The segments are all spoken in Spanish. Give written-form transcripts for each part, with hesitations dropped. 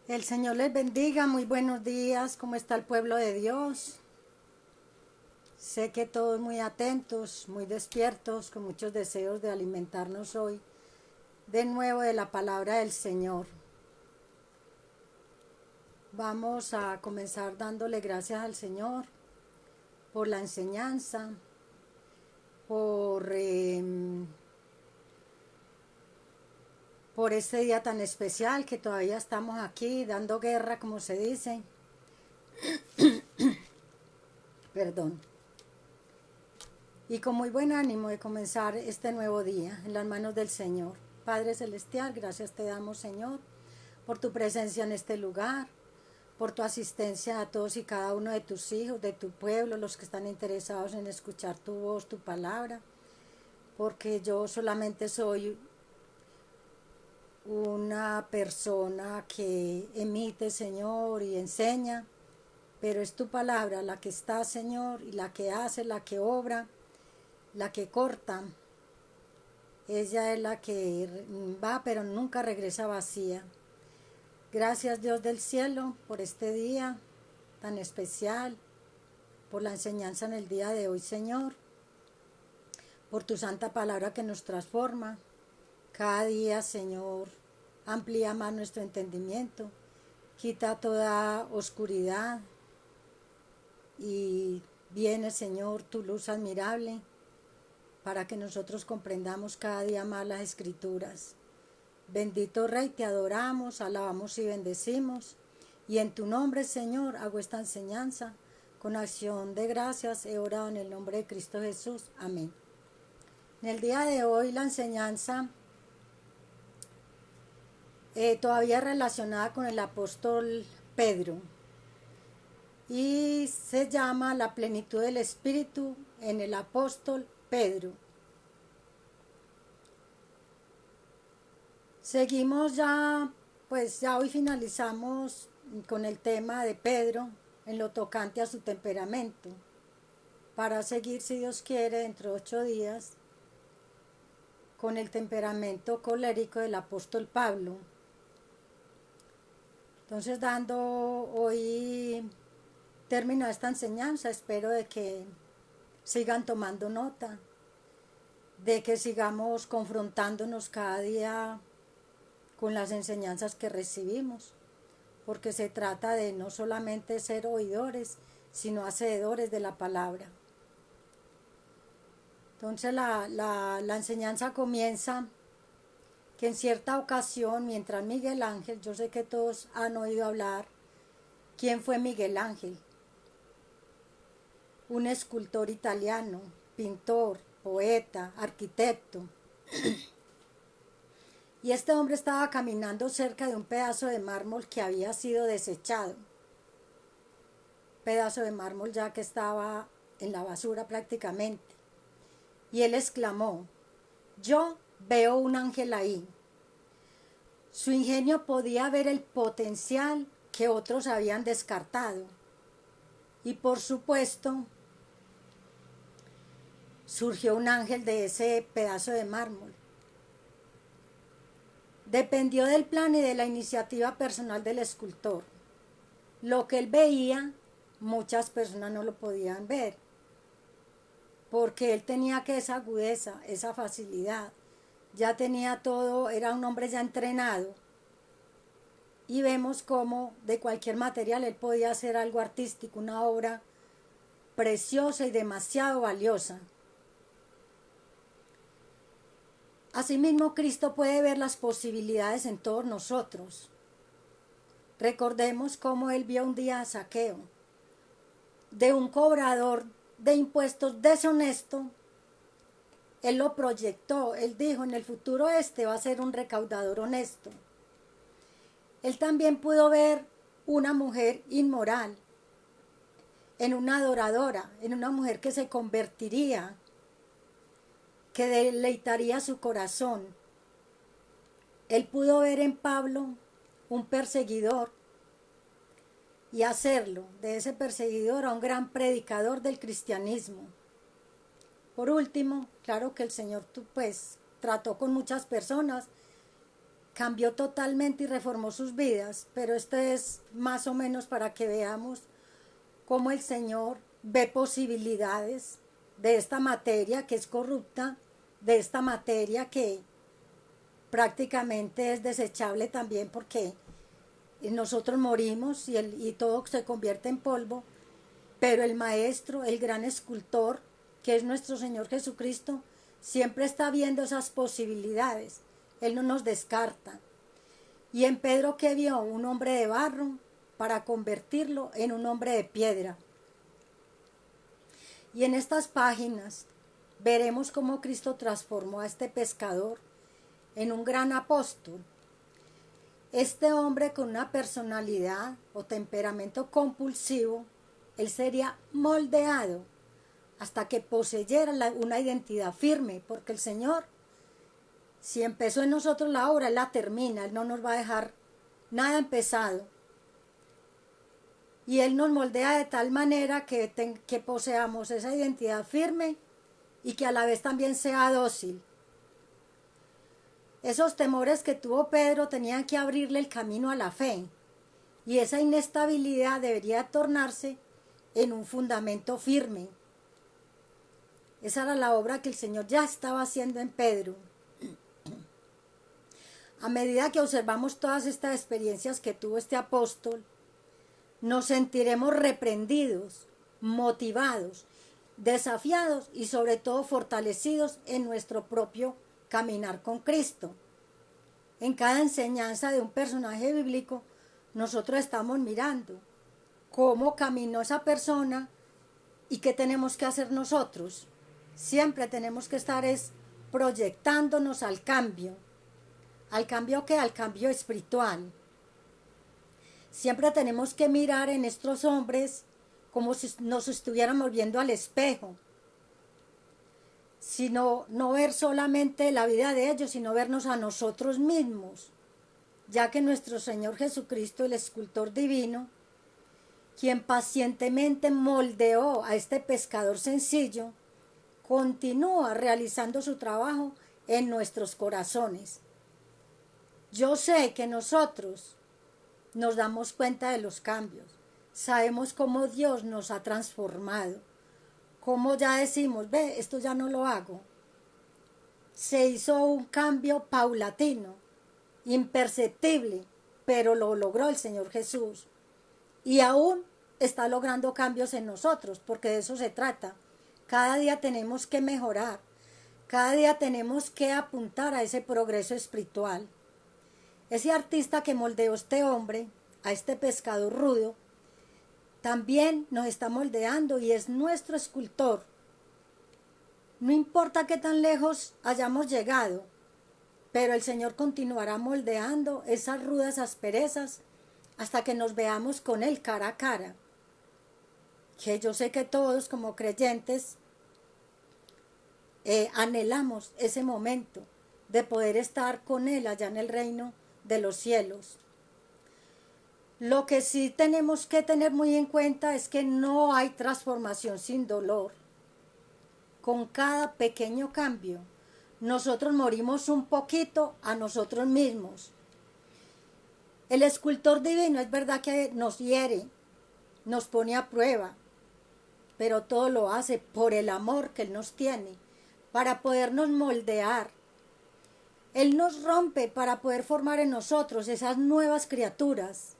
El Señor les bendiga, muy buenos días, ¿cómo está el pueblo de Dios? Sé que todos muy atentos, muy despiertos, con muchos deseos de alimentarnos hoy de nuevo de la palabra del Señor. Vamos a comenzar dándole gracias al Señor por la enseñanza, por, por este día tan especial que todavía estamos aquí dando guerra, como se dice. Perdón. Y con muy buen ánimo de comenzar este nuevo día en las manos del Señor. Padre Celestial, gracias te damos, Señor, por tu presencia en este lugar, por tu asistencia a todos y cada uno de tus hijos, de tu pueblo, los que están interesados en escuchar tu voz, tu palabra, porque yo solamente soy una persona que emite, Señor, y enseña, pero es tu palabra la que está, Señor, y la que hace, la que obra, la que corta. Ella es la que va, pero nunca regresa vacía. Gracias, Dios del cielo, por este día tan especial, por la enseñanza en el día de hoy, Señor, por tu santa palabra que nos transforma. Cada día, Señor, amplía más nuestro entendimiento, quita toda oscuridad y viene, Señor, tu luz admirable para que nosotros comprendamos cada día más las Escrituras. Bendito Rey, te adoramos, alabamos y bendecimos. Y en tu nombre, Señor, hago esta enseñanza. Con acción de gracias he orado en el nombre de Cristo Jesús. Amén. En el día de hoy la enseñanza todavía relacionada con el apóstol Pedro. Y se llama La plenitud del Espíritu en el apóstol Pedro. Seguimos ya, pues ya hoy finalizamos con el tema de Pedro en lo tocante a su temperamento, para seguir, si Dios quiere, dentro de 8 días, con el temperamento colérico del apóstol Pablo. Entonces, dando hoy término a esta enseñanza, espero de que sigan tomando nota, de que sigamos confrontándonos cada día con las enseñanzas que recibimos, porque se trata de no solamente ser oidores, sino hacedores de la palabra. Entonces la enseñanza comienza que en cierta ocasión, mientras Miguel Ángel, yo sé que todos han oído hablar, ¿quién fue Miguel Ángel? Un escultor italiano, pintor, poeta, arquitecto. Y este hombre estaba caminando cerca de un pedazo de mármol que había sido desechado. Pedazo de mármol ya que estaba en la basura prácticamente. Y él exclamó: yo veo un ángel ahí. Su ingenio podía ver el potencial que otros habían descartado. Y por supuesto, surgió un ángel de ese pedazo de mármol. Dependió del plan y de la iniciativa personal del escultor. Lo que él veía, muchas personas no lo podían ver, porque él tenía que esa agudeza, esa facilidad. Ya tenía todo, era un hombre ya entrenado. Y vemos cómo de cualquier material él podía hacer algo artístico, una obra preciosa y demasiado valiosa. Asimismo, Cristo puede ver las posibilidades en todos nosotros. Recordemos cómo él vio un día a Zaqueo, de un cobrador de impuestos deshonesto. Él lo proyectó, él dijo: en el futuro este va a ser un recaudador honesto. Él también pudo ver una mujer inmoral, en una adoradora, en una mujer que se convertiría, que deleitaría su corazón. Él pudo ver en Pablo un perseguidor y hacerlo de ese perseguidor a un gran predicador del cristianismo. Por último, claro que el Señor pues trató con muchas personas, cambió totalmente y reformó sus vidas, pero esto es más o menos para que veamos cómo el Señor ve posibilidades de esta materia que es corrupta, de esta materia que prácticamente es desechable también porque nosotros morimos y todo se convierte en polvo, pero el Maestro, el gran escultor, que es nuestro Señor Jesucristo, siempre está viendo esas posibilidades. Él no nos descarta. Y en Pedro, ¿qué vio? Un hombre de barro para convertirlo en un hombre de piedra. Y en estas páginas veremos cómo Cristo transformó a este pescador en un gran apóstol. Este hombre con una personalidad o temperamento compulsivo, él sería moldeado hasta que poseyera una identidad firme, porque el Señor, si empezó en nosotros la obra, Él la termina, Él no nos va a dejar nada empezado. Y Él nos moldea de tal manera que poseamos esa identidad firme y que a la vez también sea dócil. Esos temores que tuvo Pedro tenían que abrirle el camino a la fe, y esa inestabilidad debería tornarse en un fundamento firme. Esa era la obra que el Señor ya estaba haciendo en Pedro. A medida que observamos todas estas experiencias que tuvo este apóstol, nos sentiremos reprendidos, motivados, desafiados y sobre todo fortalecidos en nuestro propio caminar con Cristo. En cada enseñanza de un personaje bíblico, nosotros estamos mirando cómo caminó esa persona y qué tenemos que hacer nosotros. Siempre tenemos que estar proyectándonos al cambio. ¿Al cambio qué? Al cambio espiritual. Siempre tenemos que mirar en estos hombres como si nos estuviéramos viendo al espejo. Sino no ver solamente la vida de ellos, sino vernos a nosotros mismos, ya que nuestro Señor Jesucristo, el escultor divino, quien pacientemente moldeó a este pescador sencillo, continúa realizando su trabajo en nuestros corazones. Yo sé que nosotros nos damos cuenta de los cambios, sabemos cómo Dios nos ha transformado, cómo ya decimos, ve, esto ya no lo hago. Se hizo un cambio paulatino, imperceptible, pero lo logró el Señor Jesús. Y aún está logrando cambios en nosotros, porque de eso se trata. Cada día tenemos que mejorar, cada día tenemos que apuntar a ese progreso espiritual. Ese artista que moldeó este hombre, a este pescador rudo, también nos está moldeando y es nuestro escultor. No importa qué tan lejos hayamos llegado, pero el Señor continuará moldeando esas rudas asperezas hasta que nos veamos con Él cara a cara. Que yo sé que todos como creyentes anhelamos ese momento de poder estar con Él allá en el reino de los cielos. Lo que sí tenemos que tener muy en cuenta es que no hay transformación sin dolor. Con cada pequeño cambio, nosotros morimos un poquito a nosotros mismos. El escultor divino es verdad que nos hiere, nos pone a prueba, pero todo lo hace por el amor que Él nos tiene, para podernos moldear. Él nos rompe para poder formar en nosotros esas nuevas criaturas,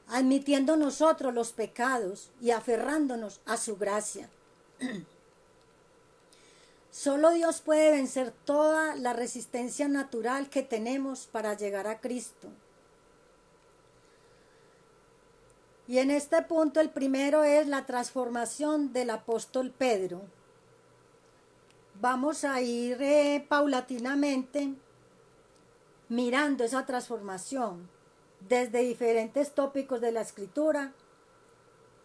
admitiendo nosotros los pecados y aferrándonos a su gracia. Solo Dios puede vencer toda la resistencia natural que tenemos para llegar a Cristo. Y en este punto el primero es la transformación del apóstol Pedro. Vamos a ir paulatinamente mirando esa transformación desde diferentes tópicos de la Escritura,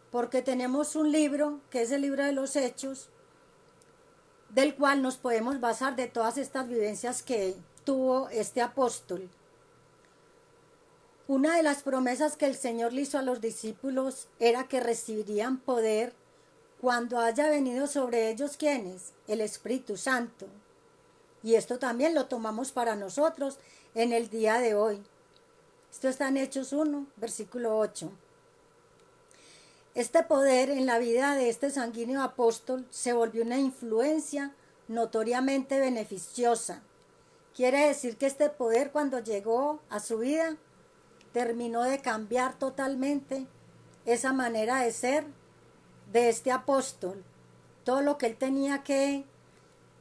porque tenemos un libro que es el libro de los Hechos, del cual nos podemos basar de todas estas vivencias que tuvo este apóstol. Una de las promesas que el Señor le hizo a los discípulos era que recibirían poder cuando haya venido sobre ellos, ¿quiénes? El Espíritu Santo. Y esto también lo tomamos para nosotros en el día de hoy. Esto está en Hechos 1, versículo 8. Este poder en la vida de este sanguíneo apóstol se volvió una influencia notoriamente beneficiosa. Quiere decir que este poder, cuando llegó a su vida, terminó de cambiar totalmente esa manera de ser de este apóstol. Todo lo que él tenía que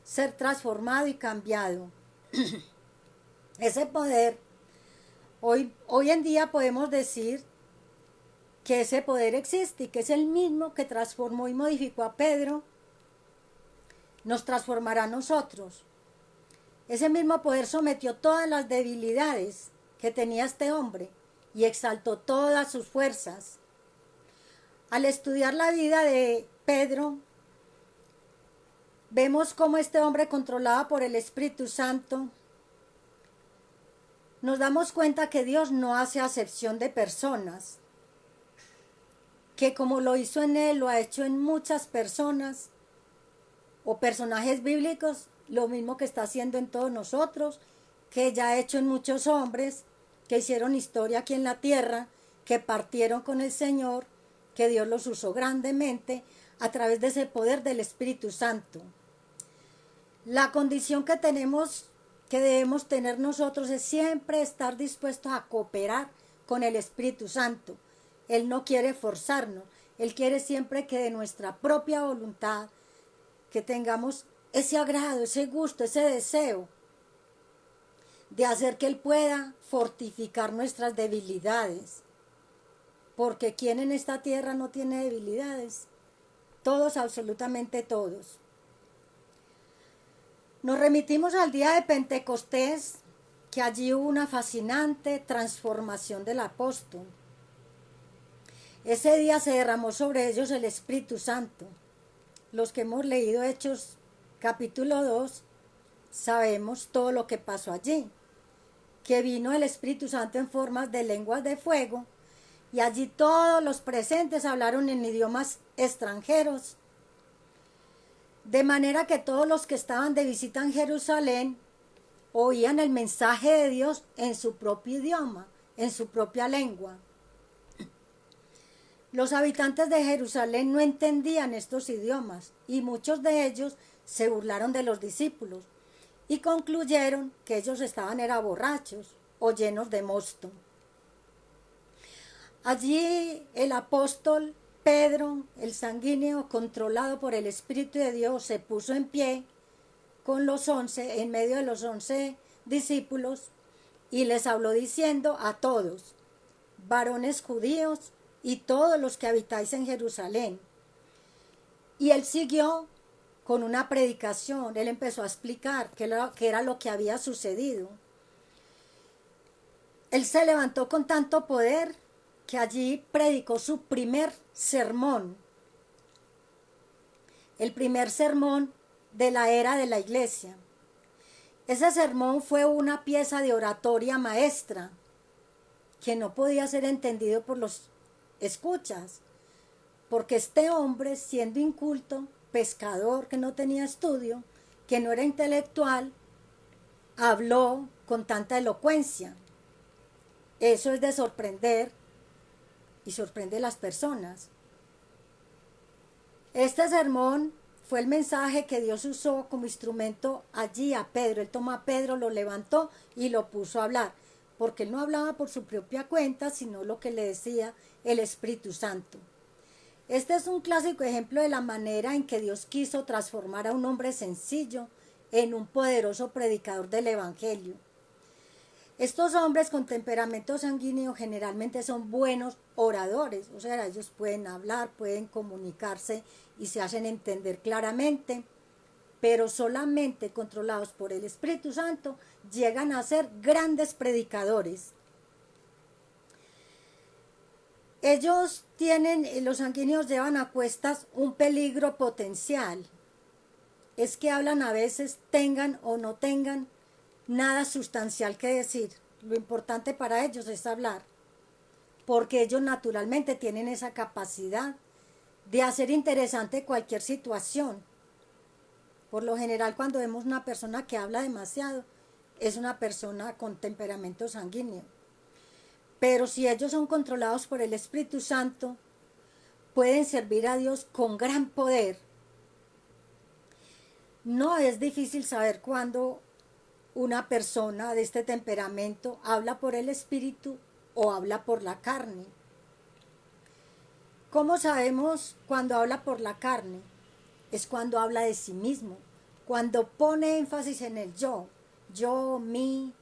ser transformado y cambiado. Ese poder, hoy en día podemos decir que ese poder existe y que es el mismo que transformó y modificó a Pedro, nos transformará a nosotros. Ese mismo poder sometió todas las debilidades que tenía este hombre y exaltó todas sus fuerzas. Al estudiar la vida de Pedro, vemos cómo este hombre, controlado por el Espíritu Santo, nos damos cuenta que Dios no hace acepción de personas, que como lo hizo en él, lo ha hecho en muchas personas o personajes bíblicos, lo mismo que está haciendo en todos nosotros, que ya ha hecho en muchos hombres que hicieron historia aquí en la tierra, que partieron con el Señor, que Dios los usó grandemente a través de ese poder del Espíritu Santo. La condición que debemos tener nosotros es siempre estar dispuestos a cooperar con el Espíritu Santo. Él no quiere forzarnos, Él quiere siempre que de nuestra propia voluntad, que tengamos ese agrado, ese gusto, ese deseo de hacer que Él pueda fortificar nuestras debilidades. Porque ¿quién en esta tierra no tiene debilidades? Todos, absolutamente todos. Nos remitimos al día de Pentecostés, que allí hubo una fascinante transformación del apóstol. Ese día se derramó sobre ellos el Espíritu Santo. Los que hemos leído Hechos capítulo 2, sabemos todo lo que pasó allí. Que vino el Espíritu Santo en formas de lenguas de fuego, y allí todos los presentes hablaron en idiomas extranjeros. De manera que todos los que estaban de visita en Jerusalén oían el mensaje de Dios en su propio idioma, en su propia lengua. Los habitantes de Jerusalén no entendían estos idiomas y muchos de ellos se burlaron de los discípulos y concluyeron que ellos estaban borrachos o llenos de mosto. Allí el apóstol Pedro, el sanguíneo, controlado por el Espíritu de Dios, se puso en pie con los 11, en medio de los 11 discípulos, y les habló diciendo a todos, varones judíos y todos los que habitáis en Jerusalén. Y él siguió con una predicación, él empezó a explicar qué era lo que había sucedido. Él se levantó con tanto poder que allí predicó su primer sermón, el primer sermón de la era de la iglesia. Ese sermón fue una pieza de oratoria maestra que no podía ser entendido por los escuchas, porque este hombre, siendo inculto, pescador, que no tenía estudio, que no era intelectual, habló con tanta elocuencia. Eso es de sorprender y sorprende a las personas. Este sermón fue el mensaje que Dios usó como instrumento allí a Pedro. Él tomó a Pedro, lo levantó y lo puso a hablar, porque él no hablaba por su propia cuenta, sino lo que le decía el Espíritu Santo. Este es un clásico ejemplo de la manera en que Dios quiso transformar a un hombre sencillo en un poderoso predicador del Evangelio. Estos hombres con temperamento sanguíneo generalmente son buenos oradores, o sea, ellos pueden hablar, pueden comunicarse y se hacen entender claramente, pero solamente controlados por el Espíritu Santo llegan a ser grandes predicadores. Los sanguíneos llevan a cuestas un peligro potencial. Es que hablan a veces, tengan o no tengan nada sustancial que decir. Lo importante para ellos es hablar, porque ellos naturalmente tienen esa capacidad de hacer interesante cualquier situación. Por lo general, cuando vemos una persona que habla demasiado, es una persona con temperamento sanguíneo. Pero si ellos son controlados por el Espíritu Santo, pueden servir a Dios con gran poder. No es difícil saber cuándo una persona de este temperamento habla por el Espíritu o habla por la carne. ¿Cómo sabemos cuando habla por la carne? Es cuando habla de sí mismo, cuando pone énfasis en el yo, mí,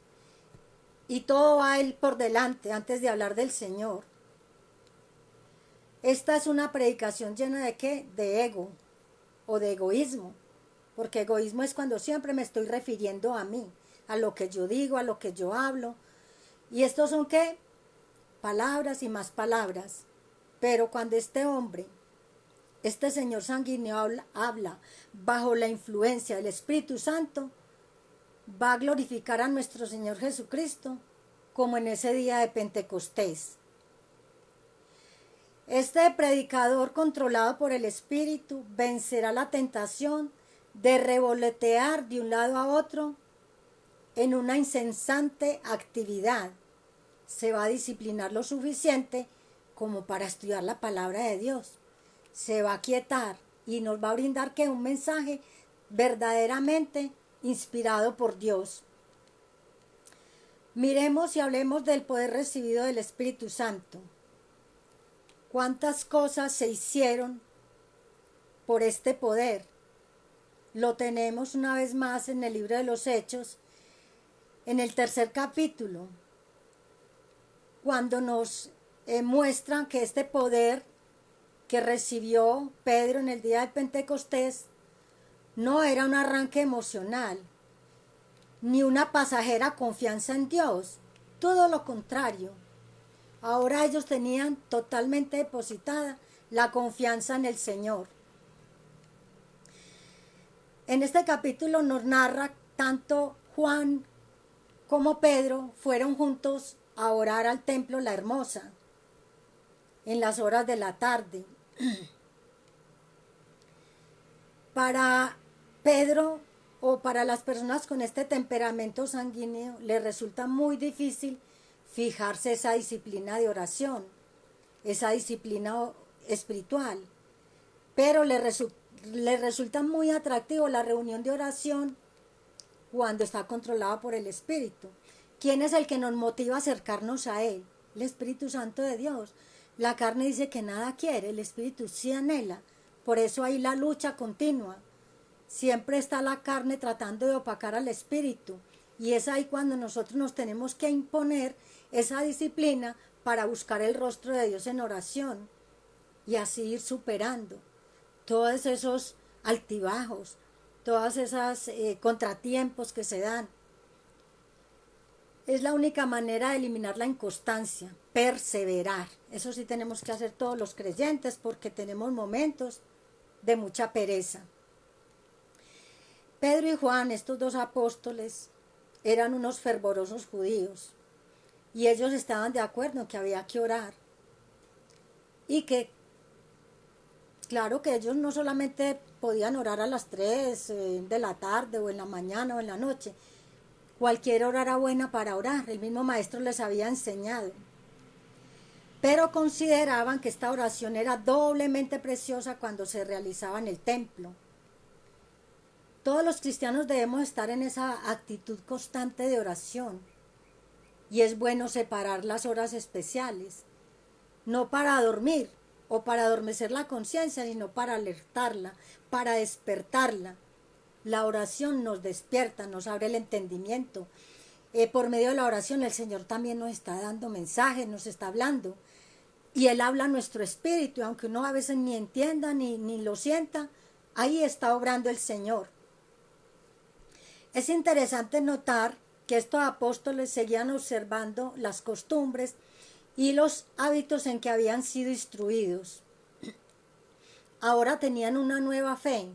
y todo va a él por delante antes de hablar del Señor. Esta es una predicación llena de ¿qué? De ego o de egoísmo, porque egoísmo es cuando siempre me estoy refiriendo a mí, a lo que yo digo, a lo que yo hablo. ¿Y estos son qué? Palabras y más palabras. Pero cuando este hombre, este señor sanguíneo habla bajo la influencia del Espíritu Santo, va a glorificar a nuestro Señor Jesucristo como en ese día de Pentecostés. Este predicador controlado por el Espíritu vencerá la tentación de revolotear de un lado a otro en una incesante actividad. Se va a disciplinar lo suficiente como para estudiar la palabra de Dios. Se va a quietar y nos va a brindar que un mensaje verdaderamente inspirado por Dios. Miremos y hablemos del poder recibido del Espíritu Santo. ¿Cuántas cosas se hicieron por este poder? Lo tenemos una vez más en el libro de los Hechos, en el 3er capítulo, cuando nos muestran que este poder que recibió Pedro en el día de Pentecostés no era un arranque emocional, ni una pasajera confianza en Dios, todo lo contrario. Ahora ellos tenían totalmente depositada la confianza en el Señor. En este capítulo nos narra tanto Juan como Pedro fueron juntos a orar al templo La Hermosa en las horas de la tarde. Para Pedro o para las personas con este temperamento sanguíneo les resulta muy difícil fijarse esa disciplina de oración, esa disciplina espiritual, pero le resulta muy atractivo la reunión de oración cuando está controlada por el Espíritu. ¿Quién es el que nos motiva a acercarnos a Él? El Espíritu Santo de Dios. La carne dice que nada quiere, el Espíritu sí anhela. Por eso hay la lucha continua. Siempre está la carne tratando de opacar al Espíritu. Y es ahí cuando nosotros nos tenemos que imponer esa disciplina para buscar el rostro de Dios en oración y así ir superando todos esos altibajos, todas esas contratiempos que se dan. Es la única manera de eliminar la inconstancia, perseverar. Eso sí tenemos que hacer todos los creyentes porque tenemos momentos de mucha pereza. Pedro y Juan, estos dos apóstoles, eran unos fervorosos judíos y ellos estaban de acuerdo en que había que orar y que claro que ellos no solamente podían orar a las 3 de la tarde o en la mañana o en la noche, cualquier hora era buena para orar, el mismo maestro les había enseñado, pero consideraban que esta oración era doblemente preciosa cuando se realizaba en el templo. Todos los cristianos debemos estar en esa actitud constante de oración y es bueno separar las horas especiales, no para dormir o para adormecer la conciencia, sino para alertarla, para despertarla. La oración nos despierta, nos abre el entendimiento. Por medio de la oración el Señor también nos está dando mensajes, nos está hablando. Y Él habla a nuestro espíritu, aunque uno a veces ni entienda ni lo sienta, ahí está obrando el Señor. Es interesante notar que estos apóstoles seguían observando las costumbres y los hábitos en que habían sido instruidos. Ahora tenían una nueva fe,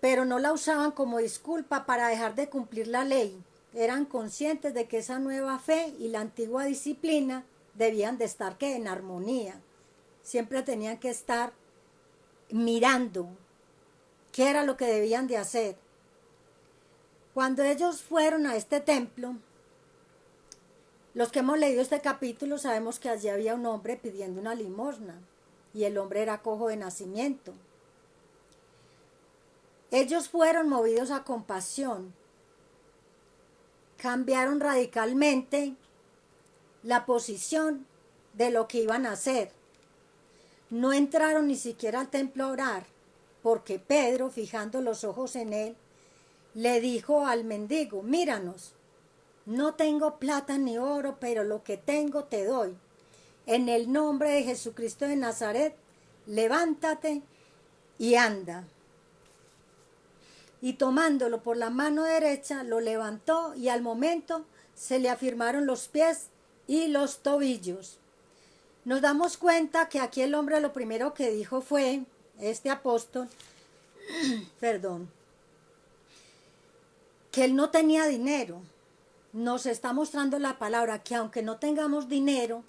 pero no la usaban como disculpa para dejar de cumplir la ley. Eran conscientes de que esa nueva fe y la antigua disciplina debían de estar en armonía. Siempre tenían que estar mirando qué era lo que debían de hacer. Cuando ellos fueron a este templo, los que hemos leído este capítulo sabemos que allí había un hombre pidiendo una limosna y el hombre era cojo de nacimiento. Ellos fueron movidos a compasión, cambiaron radicalmente la posición de lo que iban a hacer. No entraron ni siquiera al templo a orar, porque Pedro, fijando los ojos en él, le dijo al mendigo: míranos, no tengo plata ni oro, pero lo que tengo te doy. En el nombre de Jesucristo de Nazaret, levántate y anda. Y tomándolo por la mano derecha, lo levantó y al momento se le afirmaron los pies y los tobillos. Nos damos cuenta que aquí el hombre lo primero que dijo fue, este apóstol, perdón, que él no tenía dinero. Nos está mostrando la palabra que aunque no tengamos dinero,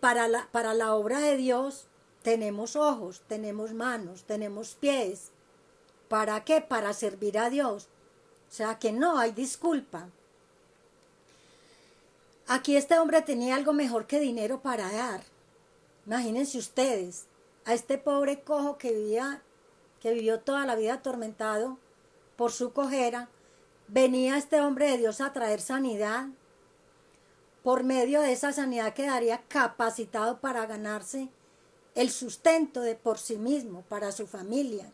para la obra de Dios tenemos ojos, tenemos manos, tenemos pies. ¿Para qué? Para servir a Dios. O sea que no hay disculpa. Aquí este hombre tenía algo mejor que dinero para dar. Imagínense ustedes, a este pobre cojo que vivió toda la vida atormentado por su cojera, venía este hombre de Dios a traer sanidad. Por medio de esa sanidad quedaría capacitado para ganarse el sustento de por sí mismo, para su familia.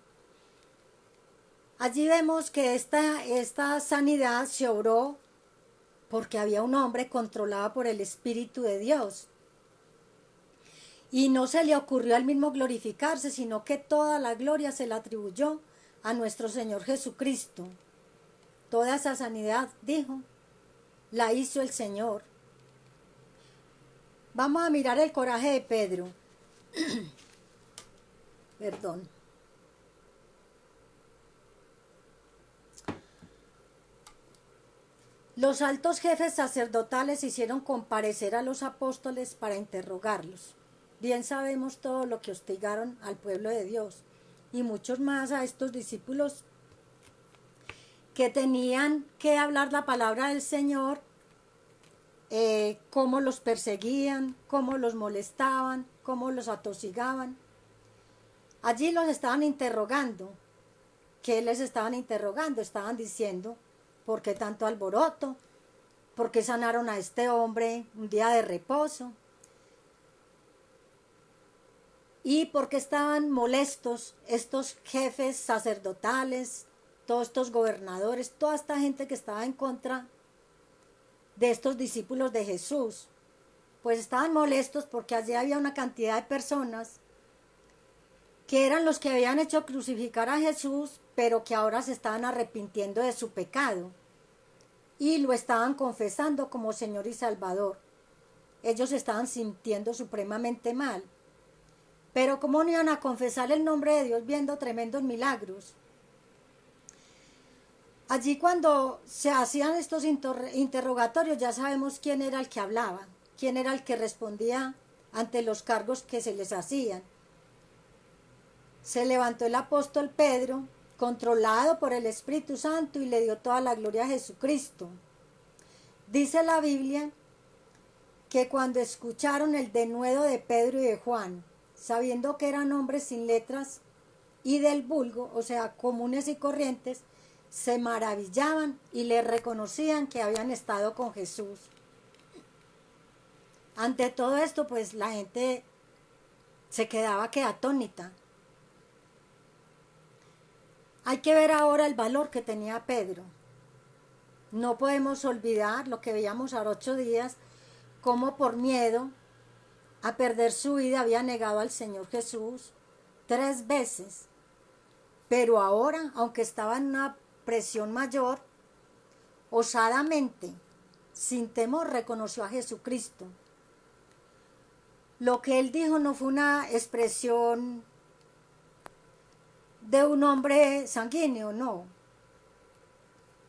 Allí vemos que esta sanidad se obró porque había un hombre controlado por el Espíritu de Dios. Y no se le ocurrió al mismo glorificarse, sino que toda la gloria se la atribuyó a nuestro Señor Jesucristo. Toda esa sanidad, dijo, la hizo el Señor. Vamos a mirar el coraje de Pedro. Perdón. Los altos jefes sacerdotales hicieron comparecer a los apóstoles para interrogarlos. Bien sabemos todo lo que hostigaron al pueblo de Dios y muchos más a estos discípulos que tenían que hablar la palabra del Señor, cómo los perseguían, cómo los molestaban, cómo los atosigaban. Allí los estaban interrogando. ¿Qué les estaban interrogando? Estaban diciendo: ¿por qué tanto alboroto? ¿Por qué sanaron a este hombre un día de reposo? ¿Y por qué estaban molestos estos jefes sacerdotales, todos estos gobernadores, toda esta gente que estaba en contra de estos discípulos de Jesús? Pues estaban molestos porque allí había una cantidad de personas que eran los que habían hecho crucificar a Jesús, pero que ahora se estaban arrepintiendo de su pecado y lo estaban confesando como Señor y Salvador. Ellos se estaban sintiendo supremamente mal. Pero ¿cómo no iban a confesar el nombre de Dios viendo tremendos milagros? Allí cuando se hacían estos interrogatorios ya sabemos quién era el que hablaba, quién era el que respondía ante los cargos que se les hacían. Se levantó el apóstol Pedro, controlado por el Espíritu Santo, y le dio toda la gloria a Jesucristo. Dice la Biblia que cuando escucharon el denuedo de Pedro y de Juan, sabiendo que eran hombres sin letras y del vulgo, o sea, comunes y corrientes, se maravillaban y le reconocían que habían estado con Jesús. Ante todo esto, pues la gente se quedaba atónita. Hay que ver ahora el valor que tenía Pedro. No podemos olvidar lo que veíamos ahora 8 días, cómo por miedo a perder su vida había negado al Señor Jesús 3 veces. Pero ahora, aunque estaba en una presión mayor, osadamente, sin temor, reconoció a Jesucristo. Lo que él dijo no fue una expresión de un hombre sanguíneo, no.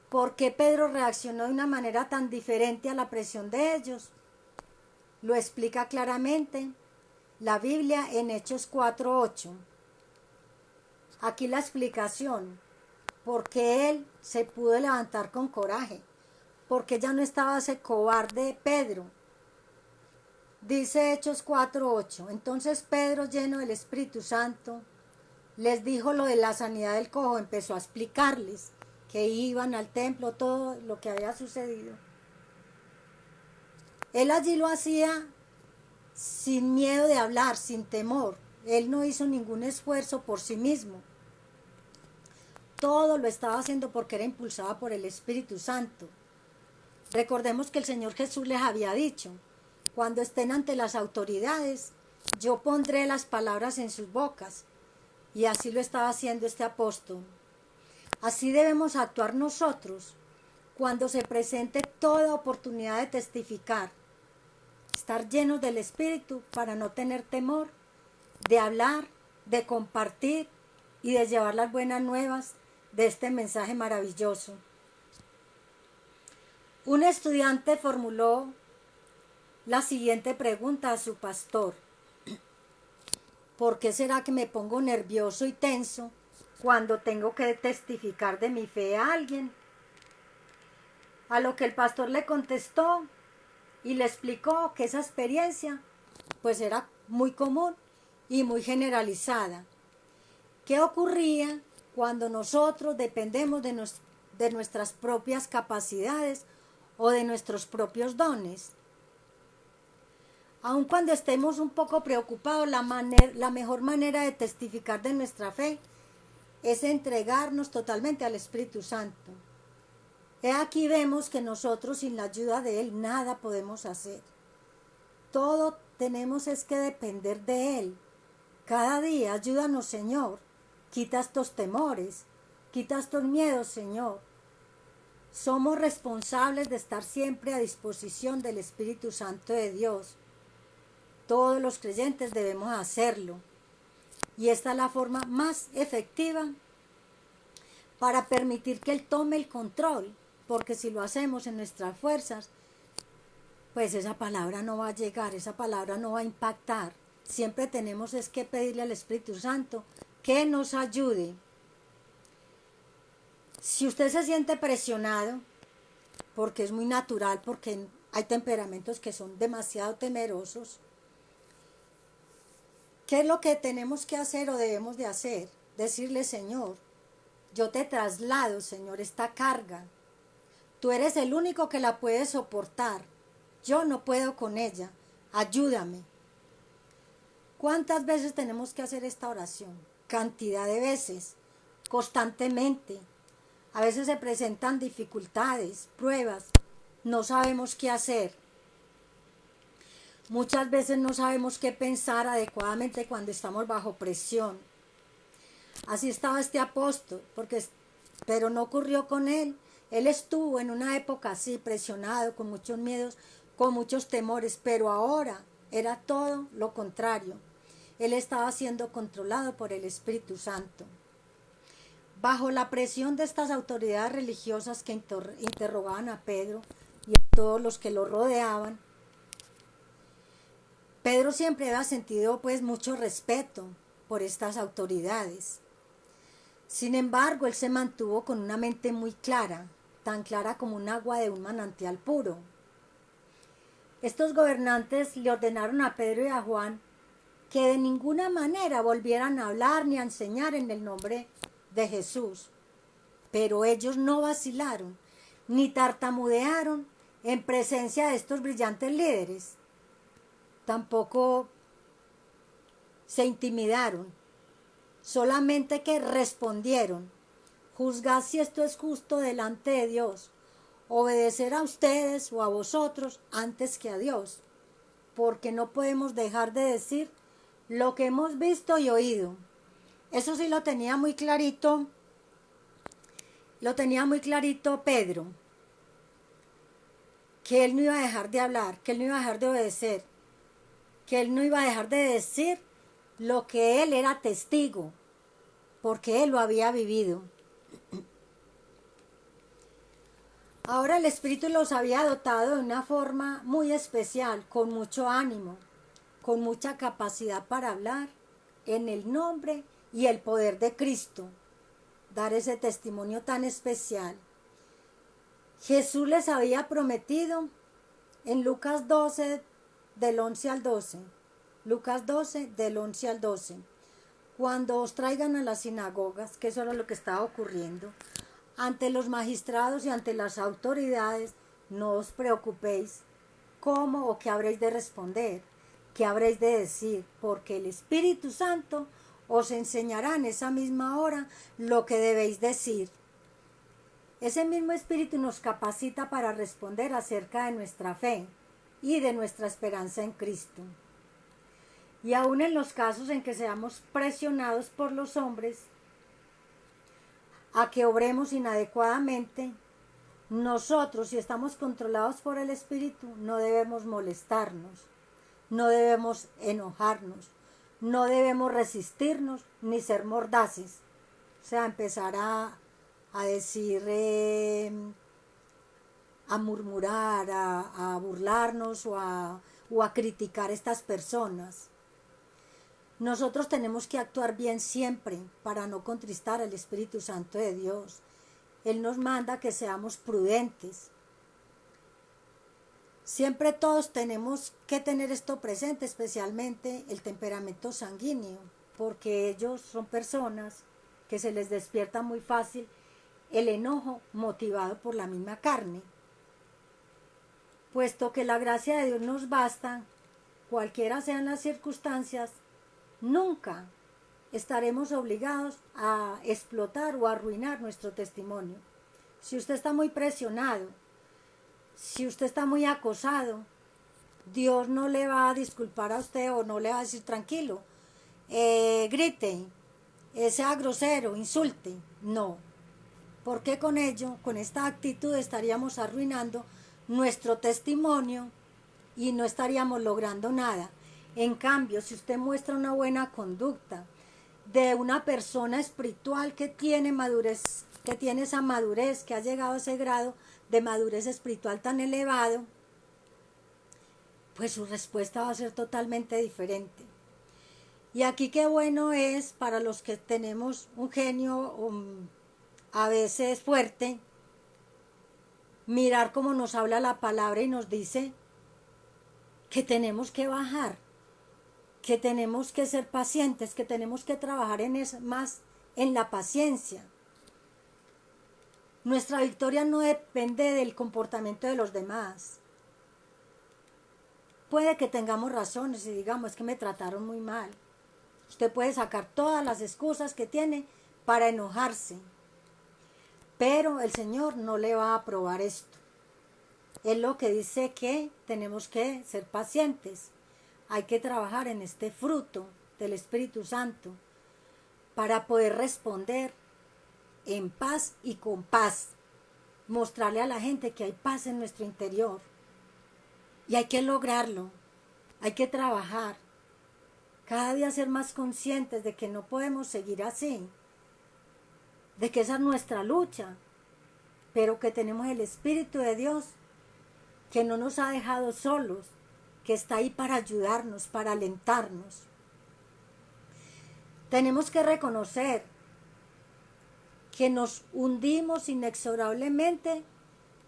¿Por qué Pedro reaccionó de una manera tan diferente a la presión de ellos? Lo explica claramente la Biblia en Hechos 4:8. Aquí la explicación, porque él se pudo levantar con coraje, porque ya no estaba ese cobarde Pedro. Dice Hechos 4:8, entonces Pedro, lleno del Espíritu Santo, les dijo lo de la sanidad del cojo, empezó a explicarles que iban al templo, todo lo que había sucedido. Él allí lo hacía sin miedo de hablar, sin temor. Él no hizo ningún esfuerzo por sí mismo. Todo lo estaba haciendo porque era impulsado por el Espíritu Santo. Recordemos que el Señor Jesús les había dicho, cuando estén ante las autoridades, yo pondré las palabras en sus bocas. Y así lo estaba haciendo este apóstol. Así debemos actuar nosotros cuando se presente toda oportunidad de testificar. Estar llenos del Espíritu para no tener temor de hablar, de compartir y de llevar las buenas nuevas de este mensaje maravilloso. Un estudiante formuló la siguiente pregunta a su pastor. ¿Por qué será que me pongo nervioso y tenso cuando tengo que testificar de mi fe a alguien? A lo que el pastor le contestó y le explicó que esa experiencia pues era muy común y muy generalizada. ¿Qué ocurría cuando nosotros dependemos de nuestras propias capacidades o de nuestros propios dones? Aun cuando estemos un poco preocupados, la mejor manera de testificar de nuestra fe es entregarnos totalmente al Espíritu Santo. He aquí vemos que nosotros sin la ayuda de Él nada podemos hacer. Todo tenemos es que depender de Él. Cada día ayúdanos, Señor. Quita estos temores, quita estos miedos, Señor. Somos responsables de estar siempre a disposición del Espíritu Santo de Dios. Todos los creyentes debemos hacerlo. Y esta es la forma más efectiva para permitir que Él tome el control. Porque si lo hacemos en nuestras fuerzas, pues esa palabra no va a llegar, esa palabra no va a impactar. Siempre tenemos es que pedirle al Espíritu Santo que nos ayude. Si usted se siente presionado, porque es muy natural, porque hay temperamentos que son demasiado temerosos, ¿qué es lo que tenemos que hacer o debemos de hacer? Decirle, Señor, yo te traslado, Señor, esta carga. Tú eres el único que la puede soportar. Yo no puedo con ella. Ayúdame. ¿Cuántas veces tenemos que hacer esta oración? Cantidad de veces, constantemente. A veces se presentan dificultades, pruebas. No sabemos qué hacer. Muchas veces no sabemos qué pensar adecuadamente cuando estamos bajo presión. Así estaba este apóstol, pero no ocurrió con él. Él estuvo en una época así, presionado, con muchos miedos, con muchos temores, pero ahora era todo lo contrario. Él estaba siendo controlado por el Espíritu Santo. Bajo la presión de estas autoridades religiosas que interrogaban a Pedro y a todos los que lo rodeaban, Pedro siempre había sentido pues mucho respeto por estas autoridades. Sin embargo, él se mantuvo con una mente muy clara, tan clara como un agua de un manantial puro. Estos gobernantes le ordenaron a Pedro y a Juan que de ninguna manera volvieran a hablar ni a enseñar en el nombre de Jesús. Pero ellos no vacilaron, ni tartamudearon en presencia de estos brillantes líderes. Tampoco se intimidaron, solamente que respondieron: juzgad si esto es justo delante de Dios, obedecer a ustedes o a vosotros antes que a Dios, porque no podemos dejar de decir lo que hemos visto y oído. Eso sí lo tenía muy clarito Pedro, que él no iba a dejar de hablar, que él no iba a dejar de obedecer, que él no iba a dejar de decir lo que él era testigo, porque él lo había vivido. Ahora el Espíritu los había dotado de una forma muy especial, con mucho ánimo. con mucha capacidad para hablar en el nombre y el poder de Cristo, dar ese testimonio tan especial. Jesús les había prometido en Lucas 12, del 11 al 12, Lucas 12, del 11 al 12, cuando os traigan a las sinagogas, que eso era lo que estaba ocurriendo, ante los magistrados y ante las autoridades, no os preocupéis cómo o qué habréis de responder, qué habréis de decir, porque el Espíritu Santo os enseñará en esa misma hora lo que debéis decir. Ese mismo Espíritu nos capacita para responder acerca de nuestra fe y de nuestra esperanza en Cristo. Y aun en los casos en que seamos presionados por los hombres a que obremos inadecuadamente, nosotros, si estamos controlados por el Espíritu, no debemos molestarnos, no debemos enojarnos, no debemos resistirnos ni ser mordaces. O sea, empezar a decir, a murmurar, a burlarnos o a criticar a estas personas. Nosotros tenemos que actuar bien siempre para no contristar al Espíritu Santo de Dios. Él nos manda que seamos prudentes. Siempre todos tenemos que tener esto presente, especialmente el temperamento sanguíneo, porque ellos son personas que se les despierta muy fácil el enojo motivado por la misma carne. Puesto que la gracia de Dios nos basta, cualquiera sean las circunstancias, nunca estaremos obligados a explotar o a arruinar nuestro testimonio. Si usted está muy presionado, si usted está muy acosado, Dios no le va a disculpar a usted o no le va a decir tranquilo, grite, sea grosero, insulte. No, porque con ello, con esta actitud estaríamos arruinando nuestro testimonio y no estaríamos logrando nada. En cambio, si usted muestra una buena conducta de una persona espiritual que tiene madurez, que tiene esa madurez, que ha llegado a ese grado de madurez espiritual tan elevado, pues su respuesta va a ser totalmente diferente. Y aquí qué bueno es para los que tenemos un genio a veces fuerte, mirar cómo nos habla la palabra y nos dice que tenemos que bajar, que tenemos que ser pacientes, que tenemos que trabajar más en la paciencia. Nuestra victoria no depende del comportamiento de los demás. Puede que tengamos razones y digamos, es que me trataron muy mal. Usted puede sacar todas las excusas que tiene para enojarse, pero el Señor no le va a aprobar esto. Él lo que dice que tenemos que ser pacientes. Hay que trabajar en este fruto del Espíritu Santo para poder responder en paz y con paz. Mostrarle a la gente que hay paz en nuestro interior. Y hay que lograrlo. Hay que trabajar. Cada día ser más conscientes de que no podemos seguir así. De que esa es nuestra lucha. Pero que tenemos el Espíritu de Dios que no nos ha dejado solos, que está ahí para ayudarnos, para alentarnos. Tenemos que reconocer que nos hundimos inexorablemente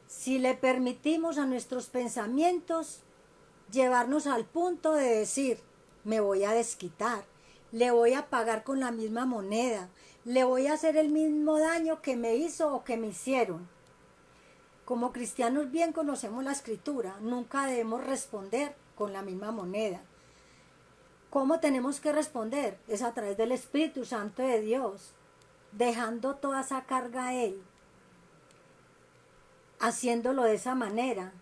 si le permitimos a nuestros pensamientos llevarnos al punto de decir, me voy a desquitar, le voy a pagar con la misma moneda, le voy a hacer el mismo daño que me hizo o que me hicieron. Como cristianos bien conocemos la Escritura, nunca debemos responder con la misma moneda. ¿Cómo tenemos que responder? Es a través del Espíritu Santo de Dios, dejando toda esa carga a Él, haciéndolo de esa manera,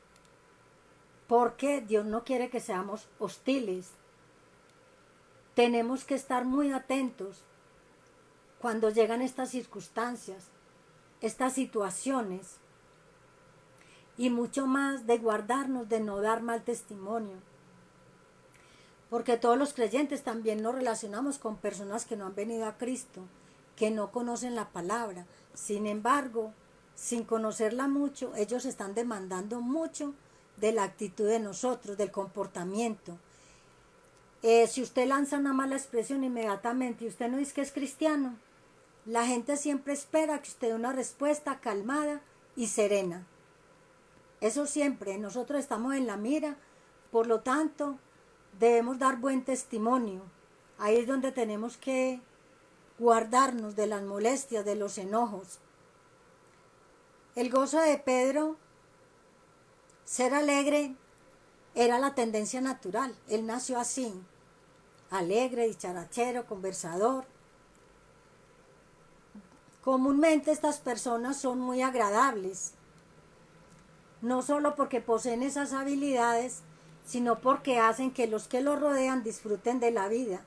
porque Dios no quiere que seamos hostiles. Tenemos que estar muy atentos cuando llegan estas circunstancias, estas situaciones, y mucho más de guardarnos, de no dar mal testimonio. Porque todos los creyentes también nos relacionamos con personas que no han venido a Cristo, que no conocen la palabra. Sin embargo, sin conocerla mucho, ellos están demandando mucho de la actitud de nosotros, del comportamiento. Si usted lanza una mala expresión inmediatamente y usted no dice que es cristiano, la gente siempre espera que usted dé una respuesta calmada y serena. Eso siempre, nosotros estamos en la mira, por lo tanto, debemos dar buen testimonio. Ahí es donde tenemos que guardarnos de las molestias, de los enojos. El gozo de Pedro, ser alegre, era la tendencia natural. Él nació así, alegre, dicharachero, conversador. Comúnmente estas personas son muy agradables, no solo porque poseen esas habilidades, sino porque hacen que los que los rodean disfruten de la vida.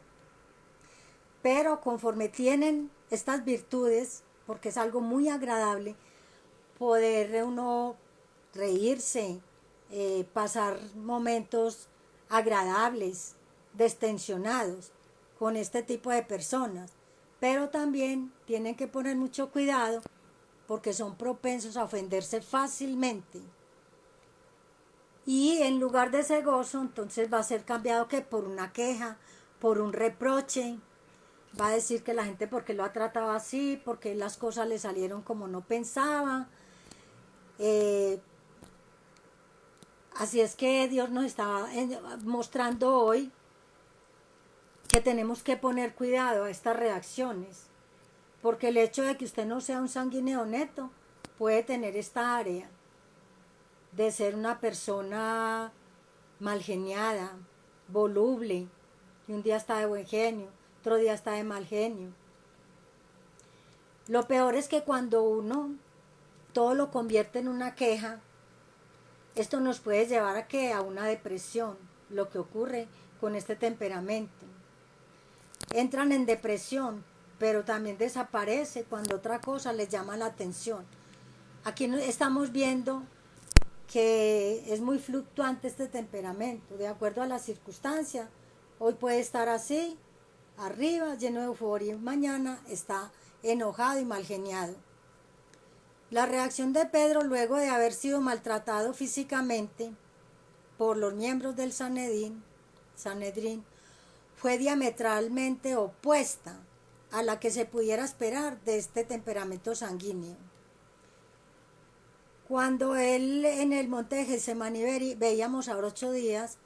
Pero conforme tienen estas virtudes, porque es algo muy agradable, poder uno reírse, pasar momentos agradables, destensionados con este tipo de personas. Pero también tienen que poner mucho cuidado porque son propensos a ofenderse fácilmente. Y en lugar de ese gozo, entonces va a ser cambiado que por una queja, por un reproche. Va a decir que la gente porque lo ha tratado así, porque las cosas le salieron como no pensaba. Así es que Dios nos está mostrando hoy que tenemos que poner cuidado a estas reacciones, porque el hecho de que usted no sea un sanguíneo neto puede tener esta área de ser una persona malgeniada, voluble, y un día está de buen genio, otro día está de mal genio. Lo peor es que cuando uno todo lo convierte en una queja, esto nos puede llevar a que a una depresión, lo que ocurre con este temperamento. Entran en depresión, pero también desaparece cuando otra cosa les llama la atención. Aquí estamos viendo que es muy fluctuante este temperamento, de acuerdo a las circunstancias. Hoy puede estar así, arriba, lleno de euforia, y mañana está enojado y mal geniado. La reacción de Pedro, luego de haber sido maltratado físicamente por los miembros del Sanedrín, fue diametralmente opuesta a la que se pudiera esperar de este temperamento sanguíneo. Cuando él en el monte de Getsemaní veíamos ahora 8 días